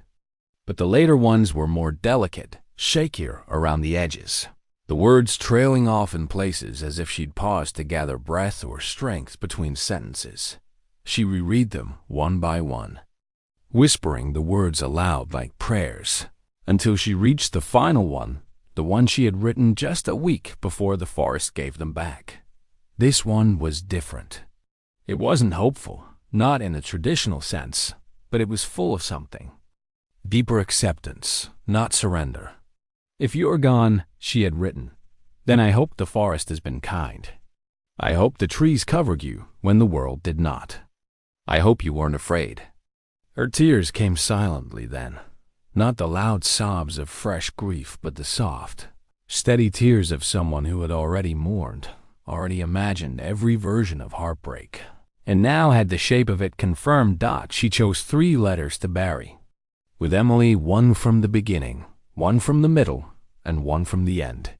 Speaker 1: But the later ones were more delicate, shakier around the edges, the words trailing off in places as if she'd paused to gather breath or strength between sentences. She reread them one by one, whispering the words aloud like prayers, until she reached the final one, the one she had written just a week before the forest gave them back. This one was different. It wasn't hopeful, not in a traditional sense, but it was full of something. Deeper acceptance, not surrender. "If you're gone," she had written, "then I hope the forest has been kind. I hope the trees covered you when the world did not. I hope you weren't afraid." Her tears came silently then, not the loud sobs of fresh grief, but the soft, steady tears of someone who had already mourned, already imagined every version of heartbreak, and now had the shape of it confirmed. She chose 3 letters to bury. With Emily, one from the beginning, one from the middle, and one from the end.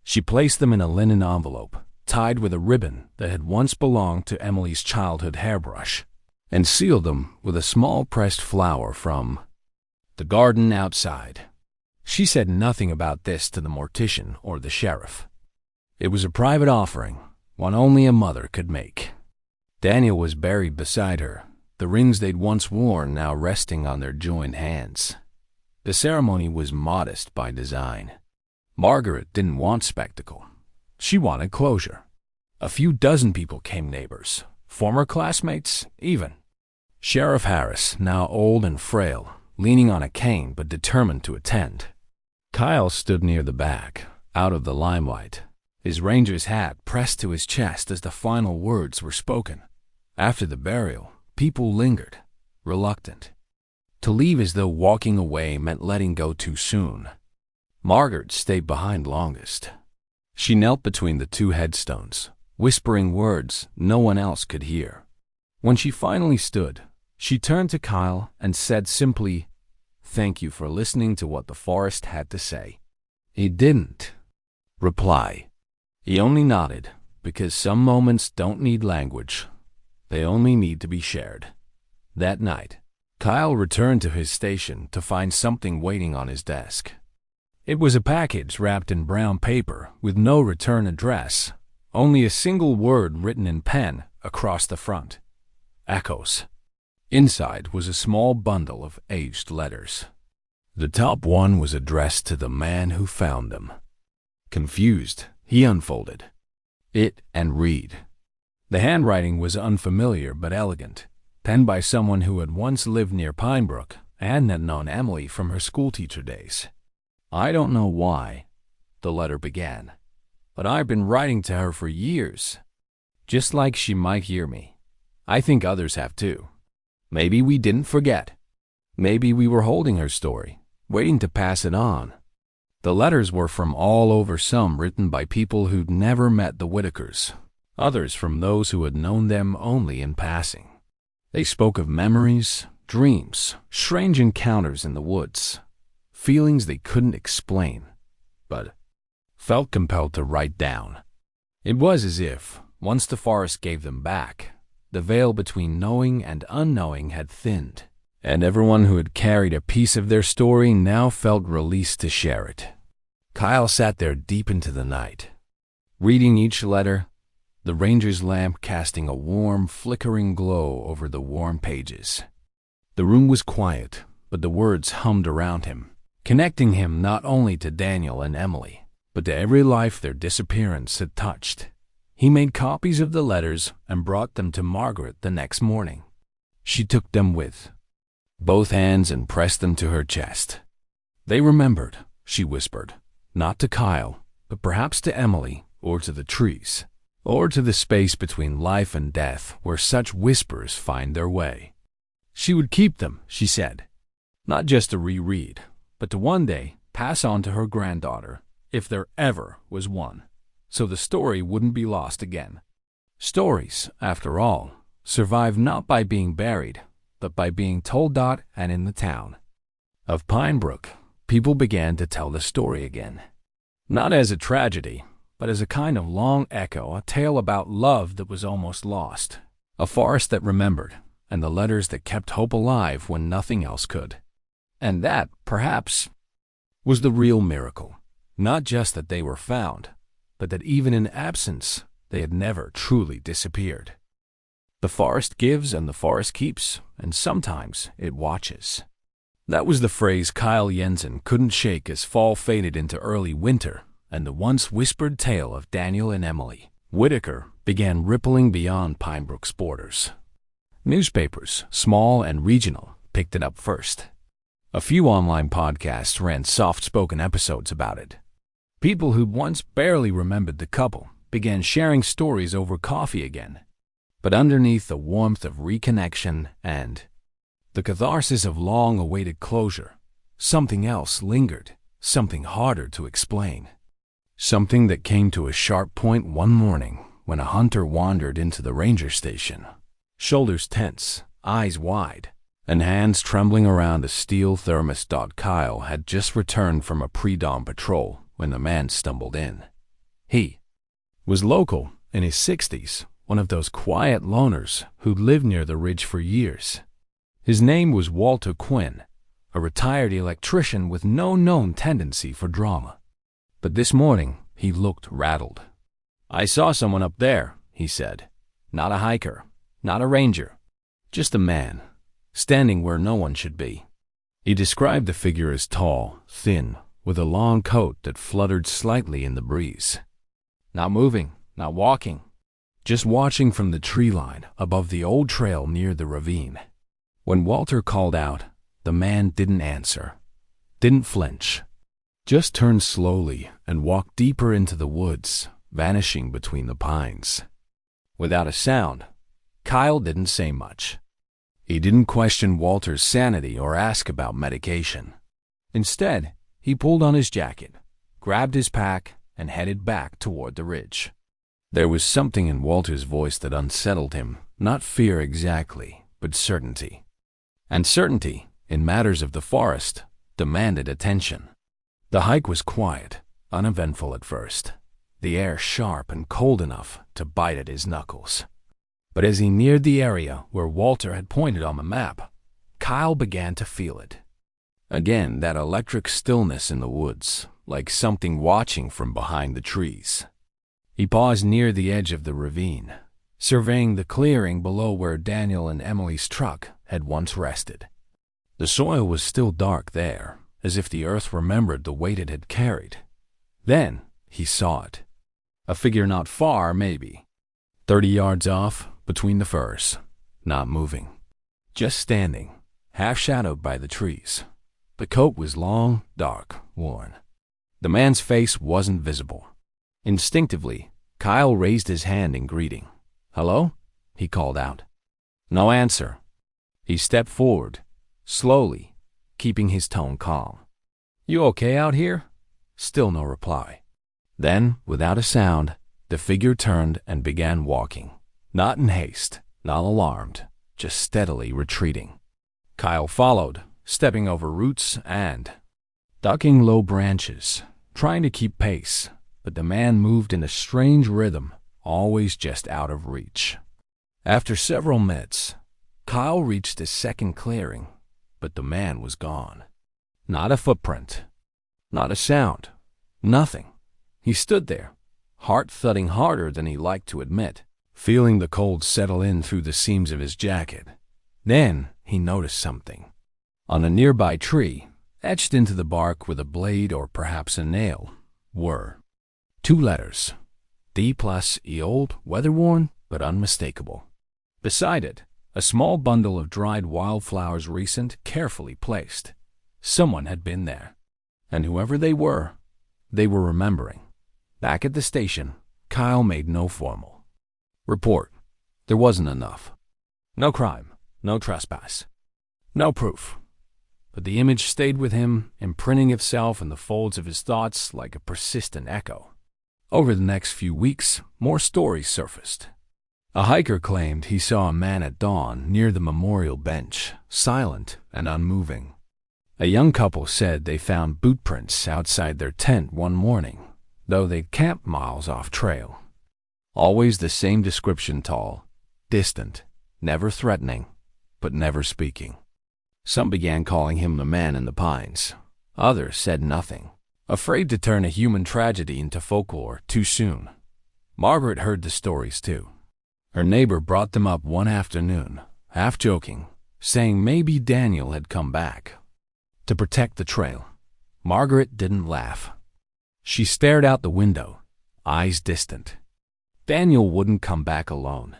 Speaker 1: She placed them in a linen envelope, tied with a ribbon that had once belonged to Emily's childhood hairbrush, and sealed them with a small pressed flower from the garden outside. She said nothing about this to the mortician or the sheriff. It was a private offering, one only a mother could make. Daniel was buried beside her, the rings they'd once worn now resting on their joined hands. The ceremony was modest by design. Margaret didn't want spectacle. She wanted closure. A few dozen people came, neighbors, former classmates, even. Sheriff Harris, now old and frail, leaning on a cane but determined to attend. Kyle stood near the back, out of the limelight, his ranger's hat pressed to his chest as the final words were spoken. After the burial, people lingered, reluctant. To leave as though walking away meant letting go too soon. Margaret stayed behind longest. She knelt between the 2 headstones, whispering words no one else could hear. When she finally stood, she turned to Kyle and said simply, "Thank you for listening to what the forest had to say." He didn't reply. He only nodded, because some moments don't need language. They only need to be shared. That night, Kyle returned to his station to find something waiting on his desk. It was a package wrapped in brown paper with no return address, only a single word written in pen across the front: Echoes. Inside was a small bundle of aged letters. The top one was addressed to the man who found them. Confused, he unfolded it and read. The handwriting was unfamiliar but elegant, penned by someone who had once lived near Pinebrook and had known Emily from her schoolteacher days. "I don't know why," the letter began, "but I've been writing to her for years. Just like she might hear me. I think others have too. Maybe we didn't forget. Maybe we were holding her story, waiting to pass it on." The letters were from all over, some written by people who'd never met the Whitakers, others from those who had known them only in passing. They spoke of memories, dreams, strange encounters in the woods, feelings they couldn't explain, but felt compelled to write down. It was as if, once the forest gave them back, the veil between knowing and unknowing had thinned, and everyone who had carried a piece of their story now felt released to share it. Kyle sat there deep into the night, reading each letter, the ranger's lamp casting a warm, flickering glow over the warm pages. The room was quiet, but the words hummed around him, connecting him not only to Daniel and Emily, but to every life their disappearance had touched. He made copies of the letters and brought them to Margaret the next morning. She took them with both hands and pressed them to her chest. "They remembered," she whispered, not to Kyle, but perhaps to Emily, or to the trees, or to the space between life and death where such whispers find their way. She would keep them, she said, not just to reread, but to one day pass on to her granddaughter, if there ever was one, so the story wouldn't be lost again. Stories, after all, survive not by being buried, but by being told. And in the town of Pinebrook, people began to tell the story again. Not as a tragedy, but as a kind of long echo, a tale about love that was almost lost, A forest that remembered, and the letters that kept hope alive when nothing else could. And that, perhaps, was the real miracle. Not just that they were found, but that even in absence, they had never truly disappeared. The forest gives and the forest keeps, and sometimes it watches. That was the phrase Kyle Jensen couldn't shake as fall faded into early winter, and the once whispered tale of Daniel and Emily Whitaker began rippling beyond Pine Brook's borders. Newspapers, small and regional, picked it up first. A few online podcasts ran soft-spoken episodes about it. People who'd once barely remembered the couple began sharing stories over coffee again. But underneath the warmth of reconnection and the catharsis of long-awaited closure, something else lingered, something harder to explain. Something that came to a sharp point one morning when a hunter wandered into the ranger station, shoulders tense, eyes wide, and hands trembling around a steel thermos. Kyle had just returned from a pre-dawn patrol when the man stumbled in. He was local, in his 60s, one of those quiet loners who'd lived near the ridge for years. His name was Walter Quinn, a retired electrician with no known tendency for drama. But this morning, he looked rattled. "I saw someone up there," he said. "Not a hiker, not a ranger, just a man, standing where no one should be." He described the figure as tall, thin, with a long coat that fluttered slightly in the breeze. Not moving, not walking, just watching from the tree line above the old trail near the ravine. When Walter called out, the man didn't answer, didn't flinch, just turned slowly and walked deeper into the woods, vanishing between the pines. Without a sound, Kyle didn't say much. He didn't question Walter's sanity or ask about medication. Instead, he pulled on his jacket, grabbed his pack, and headed back toward the ridge. There was something in Walter's voice that unsettled him, not fear exactly, but certainty. And certainty, in matters of the forest, demanded attention. The hike was quiet, uneventful at first, the air sharp and cold enough to bite at his knuckles. But as he neared the area where Walter had pointed on the map, Kyle began to feel it. Again, that electric stillness in the woods, like something watching from behind the trees. He paused near the edge of the ravine, surveying the clearing below where Daniel and Emily's truck had once rested. The soil was still dark there, as if the earth remembered the weight it had carried. Then he saw it. A figure not far, maybe, 30 yards off, between the firs, not moving, just standing, half-shadowed by the trees. The coat was long, dark, worn. The man's face wasn't visible. Instinctively, Kyle raised his hand in greeting. "Hello?" he called out. No answer. He stepped forward, slowly, keeping his tone calm. "You okay out here?" Still no reply. Then, without a sound, the figure turned and began walking. Not in haste, not alarmed, just steadily retreating. Kyle followed, stepping over roots and ducking low branches, trying to keep pace, but the man moved in a strange rhythm, always just out of reach. After several minutes, Kyle reached his second clearing, but the man was gone. Not a footprint, not a sound, nothing. He stood there, heart thudding harder than he liked to admit, feeling the cold settle in through the seams of his jacket. Then he noticed something. On a nearby tree, etched into the bark with a blade or perhaps a nail, were 2 letters, D+E, old, weather-worn, but unmistakable. Beside it, a small bundle of dried wildflowers, recent, carefully placed. Someone had been there, and whoever they were remembering. Back at the station, Kyle made no formal report. There wasn't enough. No crime, no trespass, no proof. But the image stayed with him, imprinting itself in the folds of his thoughts like a persistent echo. Over the next few weeks, more stories surfaced. A hiker claimed he saw a man at dawn near the memorial bench, silent and unmoving. A young couple said they found boot prints outside their tent one morning, though they'd camped miles off trail. Always the same description: tall, distant, never threatening, but never speaking. Some began calling him the man in the pines. Others said nothing, afraid to turn a human tragedy into folklore too soon. Margaret heard the stories too. Her neighbor brought them up one afternoon, half joking, saying maybe Daniel had come back to protect the trail. Margaret didn't laugh. She stared out the window, eyes distant. Daniel wouldn't come back alone,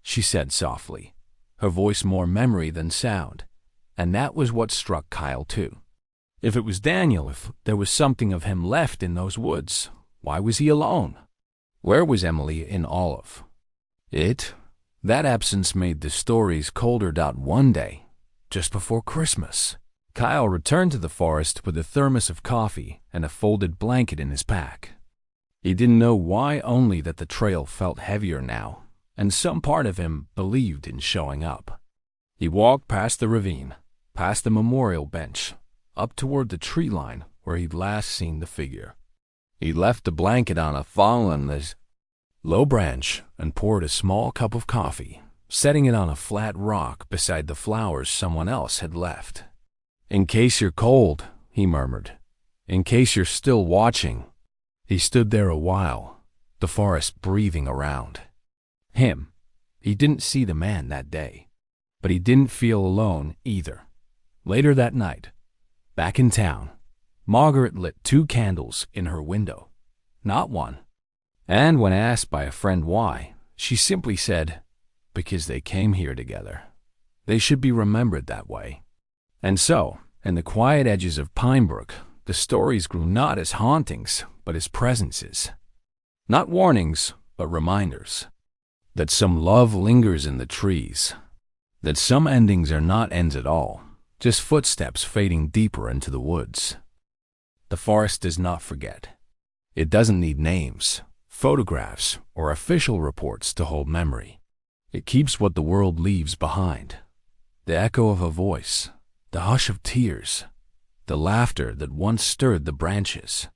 Speaker 1: she said softly, her voice more memory than sound, and that was what struck Kyle too. If it was Daniel, if there was something of him left in those woods, why was he alone? Where was Emily in Olive? That absence made the stories colder. One day, just before Christmas, Kyle returned to the forest with a thermos of coffee and a folded blanket in his pack. He didn't know why, only that the trail felt heavier now, and some part of him believed in showing up. He walked past the ravine, past the memorial bench, up toward the tree line where he'd last seen the figure. He left the blanket on a fallen low branch and poured a small cup of coffee, setting it on a flat rock beside the flowers someone else had left. "In case you're cold," he murmured. "In case you're still watching." He stood there a while, the forest breathing around him. He didn't see the man that day, but he didn't feel alone either. Later that night, back in town, Margaret lit 2 candles in her window, not one. And when asked by a friend why, she simply said, because they came here together. They should be remembered that way. And so, in the quiet edges of Pinebrook, the stories grew not as hauntings, but as presences. Not warnings, but reminders. That some love lingers in the trees. That some endings are not ends at all, just footsteps fading deeper into the woods. The forest does not forget. It doesn't need names, photographs, or official reports to hold memory. It keeps what the world leaves behind. The echo of a voice, the hush of tears, the laughter that once stirred the branches.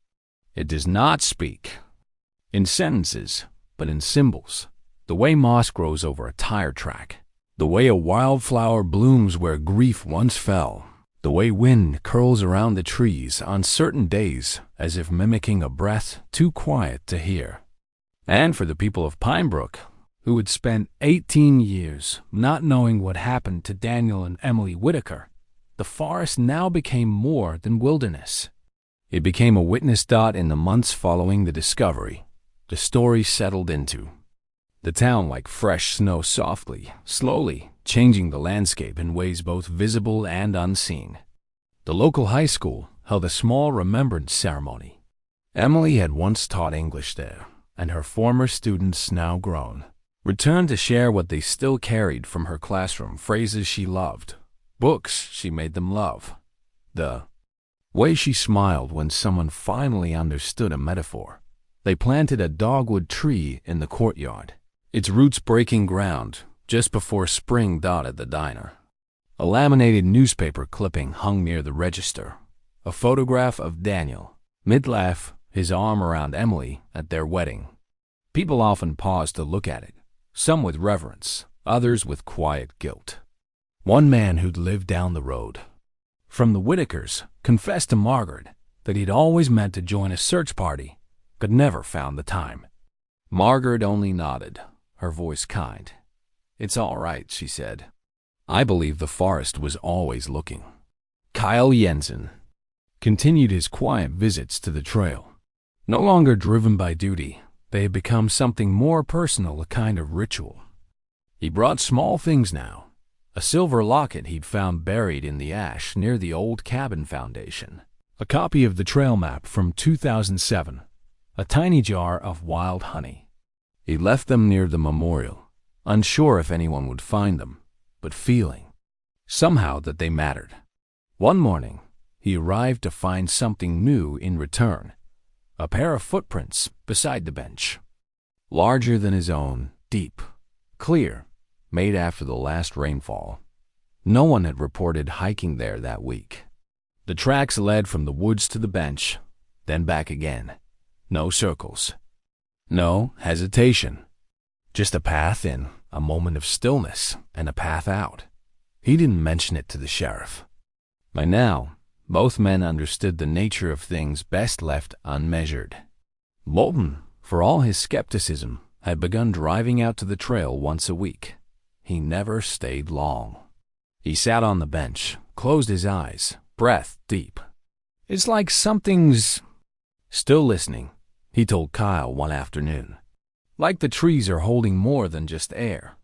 Speaker 1: It does not speak in sentences, but in symbols. The way moss grows over a tire track. The way a wildflower blooms where grief once fell. The way wind curls around the trees on certain days as if mimicking a breath too quiet to hear. And for the people of Pinebrook, who had spent 18 years not knowing what happened to Daniel and Emily Whitaker, the forest now became more than wilderness. It became a witness. In the months following the discovery, the story settled into the town like fresh snow, softly, slowly, changing the landscape in ways both visible and unseen. The local high school held a small remembrance ceremony. Emily had once taught English there, and her former students, now grown, returned to share what they still carried from her classroom: phrases she loved, books she made them love, the way she smiled when someone finally understood a metaphor. They planted a dogwood tree in the courtyard, its roots breaking ground just before spring. At the diner, a laminated newspaper clipping hung near the register, a photograph of Daniel, mid-laugh, his arm around Emily at their wedding. People often paused to look at it, some with reverence, others with quiet guilt. One man who'd lived down the road from the Whitakers confessed to Margaret that he'd always meant to join a search party, but never found the time. Margaret only nodded, her voice kind. "It's all right," she said. "I believe the forest was always looking." Kyle Jensen continued his quiet visits to the trail. No longer driven by duty, they had become something more personal, a kind of ritual. He brought small things now. A silver locket he'd found buried in the ash near the old cabin foundation. A copy of the trail map from 2007. A tiny jar of wild honey. He left them near the memorial, unsure if anyone would find them, but feeling somehow that they mattered. One morning, he arrived to find something new in return. A pair of footprints beside the bench. Larger than his own, deep, clear, made after the last rainfall. No one had reported hiking there that week. The tracks led from the woods to the bench, then back again. No circles. No hesitation. Just a path in, a moment of stillness, and a path out. He didn't mention it to the sheriff. By now, both men understood the nature of things best left unmeasured. Bolton, for all his skepticism, had begun driving out to the trail once a week. He never stayed long. He sat on the bench, closed his eyes, breath deep. "It's like something's—" Still listening, he told Kyle one afternoon. "Like the trees are holding more than just air."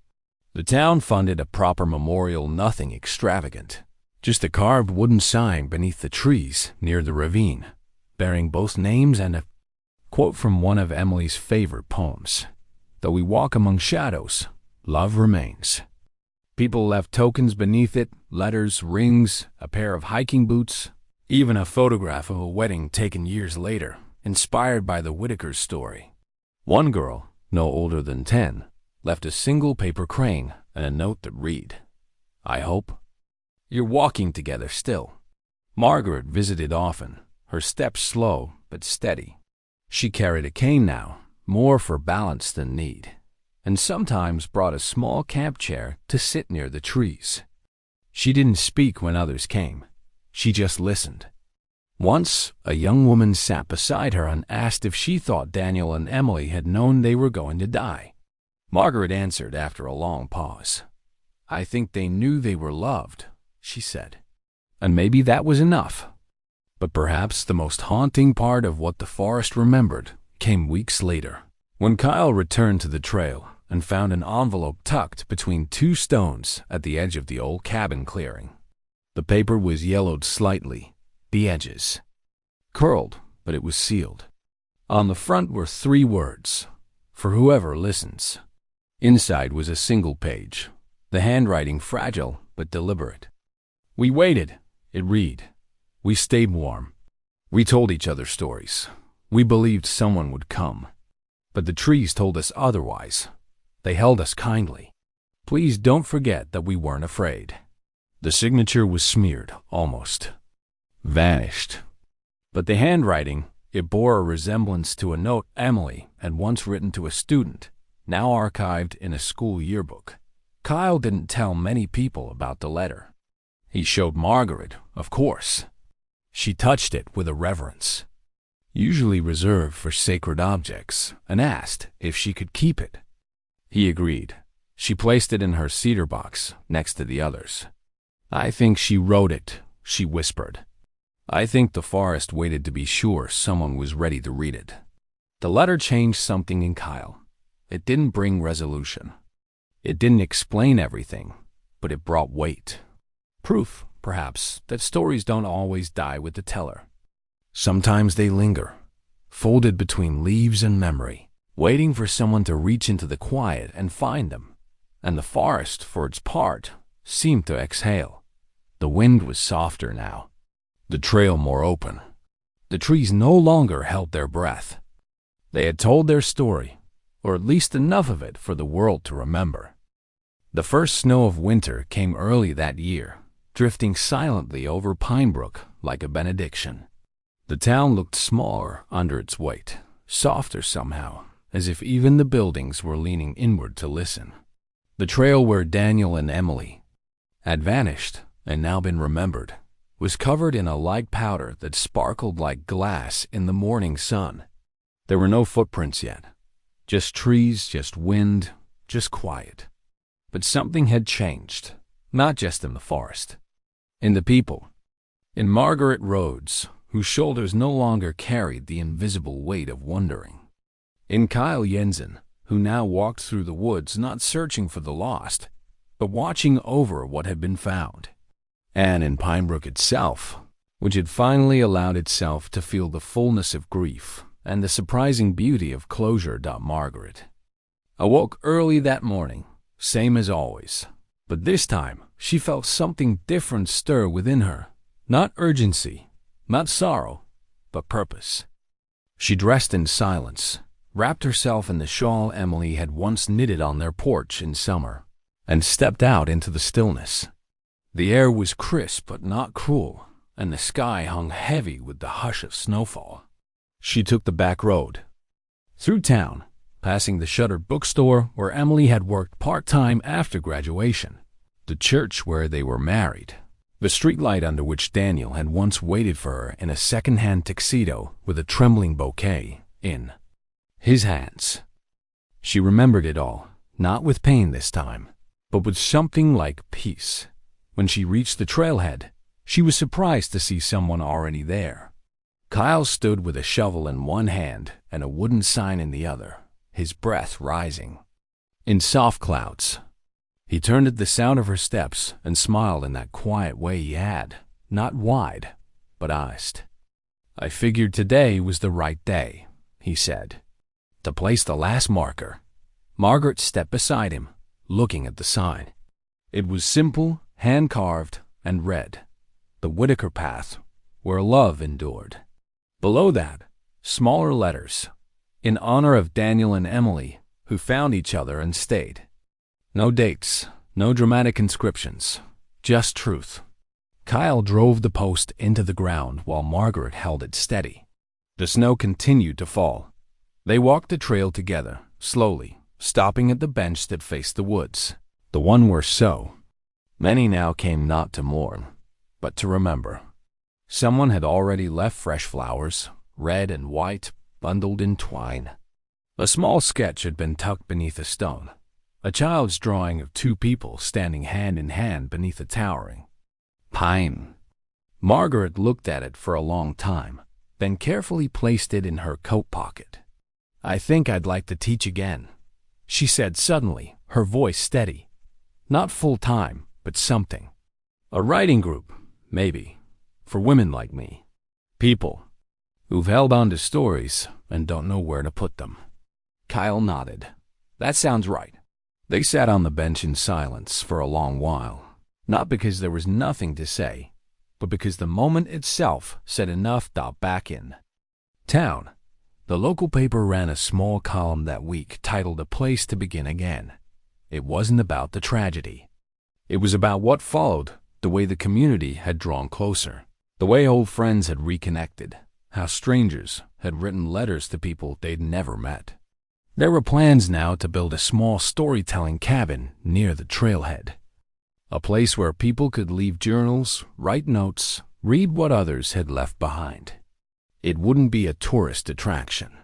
Speaker 1: The town funded a proper memorial, nothing extravagant. Just a carved wooden sign beneath the trees near the ravine, bearing both names and a quote from one of Emily's favorite poems. "Though we walk among shadows, love remains." People left tokens beneath it, letters, rings, a pair of hiking boots, even a photograph of a wedding taken years later, inspired by the Whitakers' story. One girl, no older than 10, left a single paper crane and a note that read, "I hope you're walking together still." Margaret visited often, her steps slow but steady. She carried a cane now, more for balance than need, and sometimes brought a small camp chair to sit near the trees. She didn't speak when others came. She just listened. Once, a young woman sat beside her and asked if she thought Daniel and Emily had known they were going to die. Margaret answered after a long pause. "I think they knew they were loved," she said. And maybe that was enough. But perhaps the most haunting part of what the forest remembered came weeks later, when Kyle returned to the trail and found an envelope tucked between two stones at the edge of the old cabin clearing. The paper was yellowed slightly, the edges curled, but it was sealed. On the front were 3 words, "For whoever listens." Inside was a single page, the handwriting fragile but deliberate. "We waited," it read. "We stayed warm. We told each other stories. We believed someone would come. But the trees told us otherwise. They held us kindly. Please don't forget that we weren't afraid." The signature was smeared, almost vanished. But the handwriting, it bore a resemblance to a note Emily had once written to a student, now archived in a school yearbook. Kyle didn't tell many people about the letter. He showed Margaret, of course. She touched it with a reverence, usually reserved for sacred objects, and asked if she could keep it. He agreed. She placed it in her cedar box next to the others. "I think she wrote it," she whispered. "I think the forest waited to be sure someone was ready to read it." The letter changed something in Kyle. It didn't bring resolution. It didn't explain everything, but it brought weight. Proof, perhaps, that stories don't always die with the teller. Sometimes they linger, folded between leaves and memory, waiting for someone to reach into the quiet and find them. And the forest, for its part, seemed to exhale. The wind was softer now, the trail more open. The trees no longer held their breath. They had told their story, or at least enough of it for the world to remember. The first snow of winter came early that year, drifting silently over Pine Brook like a benediction. The town looked smaller under its weight, softer somehow, as if even the buildings were leaning inward to listen. The trail where Daniel and Emily had vanished and now been remembered was covered in a light powder that sparkled like glass in the morning sun. There were no footprints yet, just trees, just wind, just quiet. But something had changed, not just in the forest, in the people, in Margaret Rhodes, whose shoulders no longer carried the invisible weight of wondering, in Kyle Jensen, who now walked through the woods not searching for the lost, but watching over what had been found, and in Pine Brook itself, which had finally allowed itself to feel the fullness of grief and the surprising beauty of closure. Margaret awoke early that morning, same as always, but this time she felt something different stir within her, not urgency, not sorrow, but purpose. She dressed in silence, wrapped herself in the shawl Emily had once knitted on their porch in summer, and stepped out into the stillness. The air was crisp but not cruel, and the sky hung heavy with the hush of snowfall. She took the back road, through town, passing the shuttered bookstore where Emily had worked part-time after graduation, the church where they were married, the streetlight under which Daniel had once waited for her in a second-hand tuxedo with a trembling bouquet in his hands. She remembered it all, not with pain this time, but with something like peace. When she reached the trailhead, she was surprised to see someone already there. Kyle stood with a shovel in one hand and a wooden sign in the other, his breath rising in soft clouds. He turned at the sound of her steps and smiled in that quiet way he had, not wide, but honest. "I figured today was the right day," he said, "to place the last marker." Margaret stepped beside him, looking at the sign. It was simple, hand-carved, and read, "The Whitaker Path, where love endured." Below that, smaller letters, "In honor of Daniel and Emily, who found each other and stayed." No dates, no dramatic inscriptions, just truth. Kyle drove the post into the ground while Margaret held it steady. The snow continued to fall. They walked the trail together, slowly, stopping at the bench that faced the woods, the one where so many now came not to mourn, but to remember. Someone had already left fresh flowers, red and white, bundled in twine. A small sketch had been tucked beneath a stone, a child's drawing of two people standing hand in hand beneath a towering pine. Margaret looked at it for a long time, then carefully placed it in her coat pocket. "I think I'd like to teach again," she said suddenly, her voice steady. "Not full-time, but something. A writing group, maybe, for women like me. People who've held on to stories and don't know where to put them." Kyle nodded. "That sounds right." They sat on the bench in silence for a long while, not because there was nothing to say, but because the moment itself said enough. Back in town, the local paper ran a small column that week titled "A Place to Begin Again." It wasn't about the tragedy. It was about what followed, the way the community had drawn closer, the way old friends had reconnected, how strangers had written letters to people they'd never met. There were plans now to build a small storytelling cabin near the trailhead, a place where people could leave journals, write notes, read what others had left behind. It wouldn't be a tourist attraction.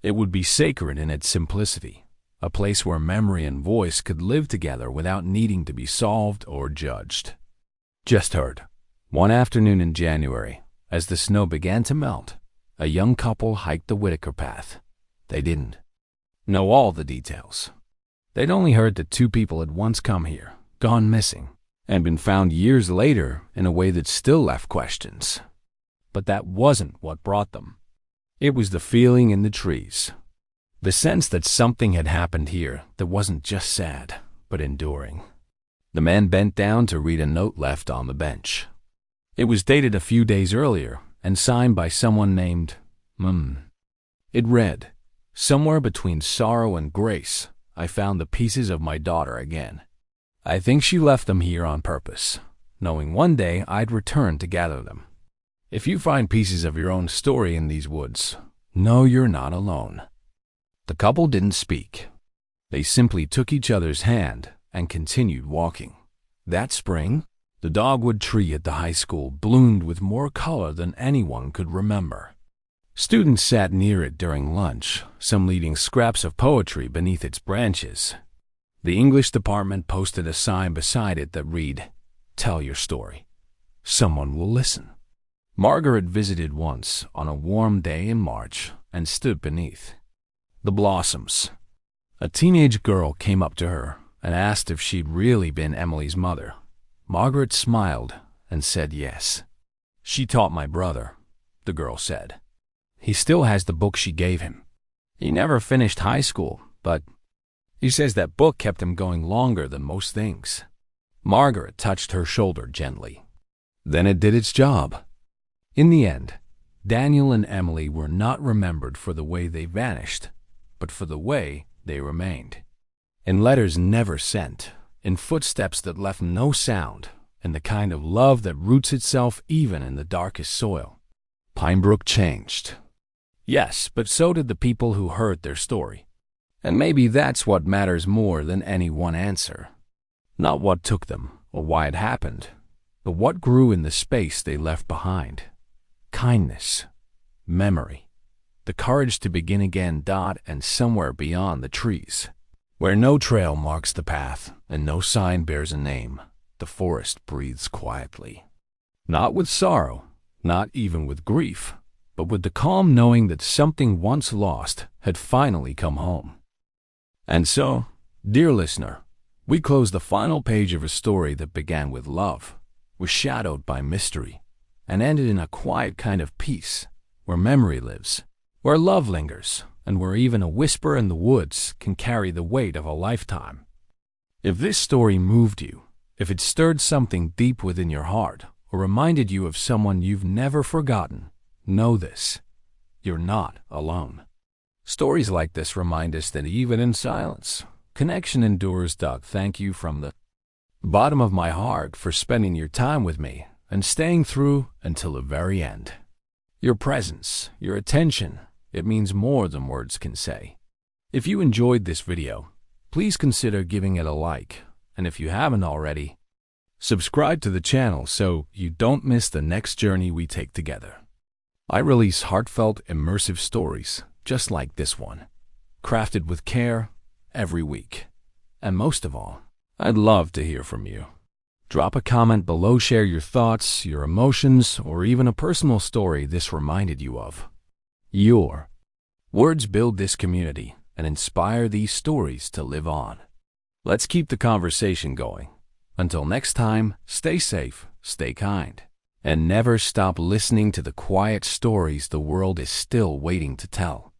Speaker 1: It would be sacred in its simplicity, a place where memory and voice could live together without needing to be solved or judged. Just heard, one afternoon in January, as the snow began to melt, a young couple hiked the Whitaker Path. They didn't know all the details. They'd only heard that two people had once come here, gone missing, and been found years later in a way that still left questions. But that wasn't what brought them. It was the feeling in the trees, the sense that something had happened here that wasn't just sad, but enduring. The man bent down to read a note left on the bench. It was dated a few days earlier and signed by someone named It read, "Somewhere between sorrow and grace, I found the pieces of my daughter again. I think she left them here on purpose, knowing one day I'd return to gather them. If you find pieces of your own story in these woods, know you're not alone." The couple didn't speak. They simply took each other's hand and continued walking. That spring, the dogwood tree at the high school bloomed with more color than anyone could remember. Students sat near it during lunch, some leaving scraps of poetry beneath its branches. The English department posted a sign beside it that read, "Tell your story. Someone will listen." Margaret visited once on a warm day in March and stood beneath the blossoms. A teenage girl came up to her and asked if she'd really been Emily's mother. Margaret smiled and said yes. "She taught my brother," the girl said. "He still has the book she gave him. He never finished high school, but he says that book kept him going longer than most things." Margaret touched her shoulder gently. Then it did its job. In the end, Daniel and Emily were not remembered for the way they vanished, but for the way they remained. In letters never sent, in footsteps that left no sound, in the kind of love that roots itself even in the darkest soil. Pinebrook changed. Yes, but so did the people who heard their story. And maybe that's what matters more than any one answer. Not what took them or why it happened, but what grew in the space they left behind. Kindness, memory, the courage to begin again. And somewhere beyond the trees, where no trail marks the path and no sign bears a name, the forest breathes quietly. Not with sorrow, not even with grief, but with the calm knowing that something once lost had finally come home. And so, dear listener, we close the final page of a story that began with love, was shadowed by mystery, and ended in a quiet kind of peace, where memory lives, where love lingers, and where even a whisper in the woods can carry the weight of a lifetime. If this story moved you, if it stirred something deep within your heart, or reminded you of someone you've never forgotten, know this: you're not alone. Stories like this remind us that even in silence, connection endures. Thank you from the bottom of my heart for spending your time with me and staying through until the very end. Your presence, your attention, it means more than words can say. If you enjoyed this video, please consider giving it a like, and if you haven't already, subscribe to the channel so you don't miss the next journey we take together. I release heartfelt, immersive stories just like this one, crafted with care every week. And most of all, I'd love to hear from you. Drop a comment below, share your thoughts, your emotions, or even a personal story this reminded you of. Your words build this community and inspire these stories to live on. Let's keep the conversation going. Until next time, stay safe, stay kind, and never stop listening to the quiet stories the world is still waiting to tell.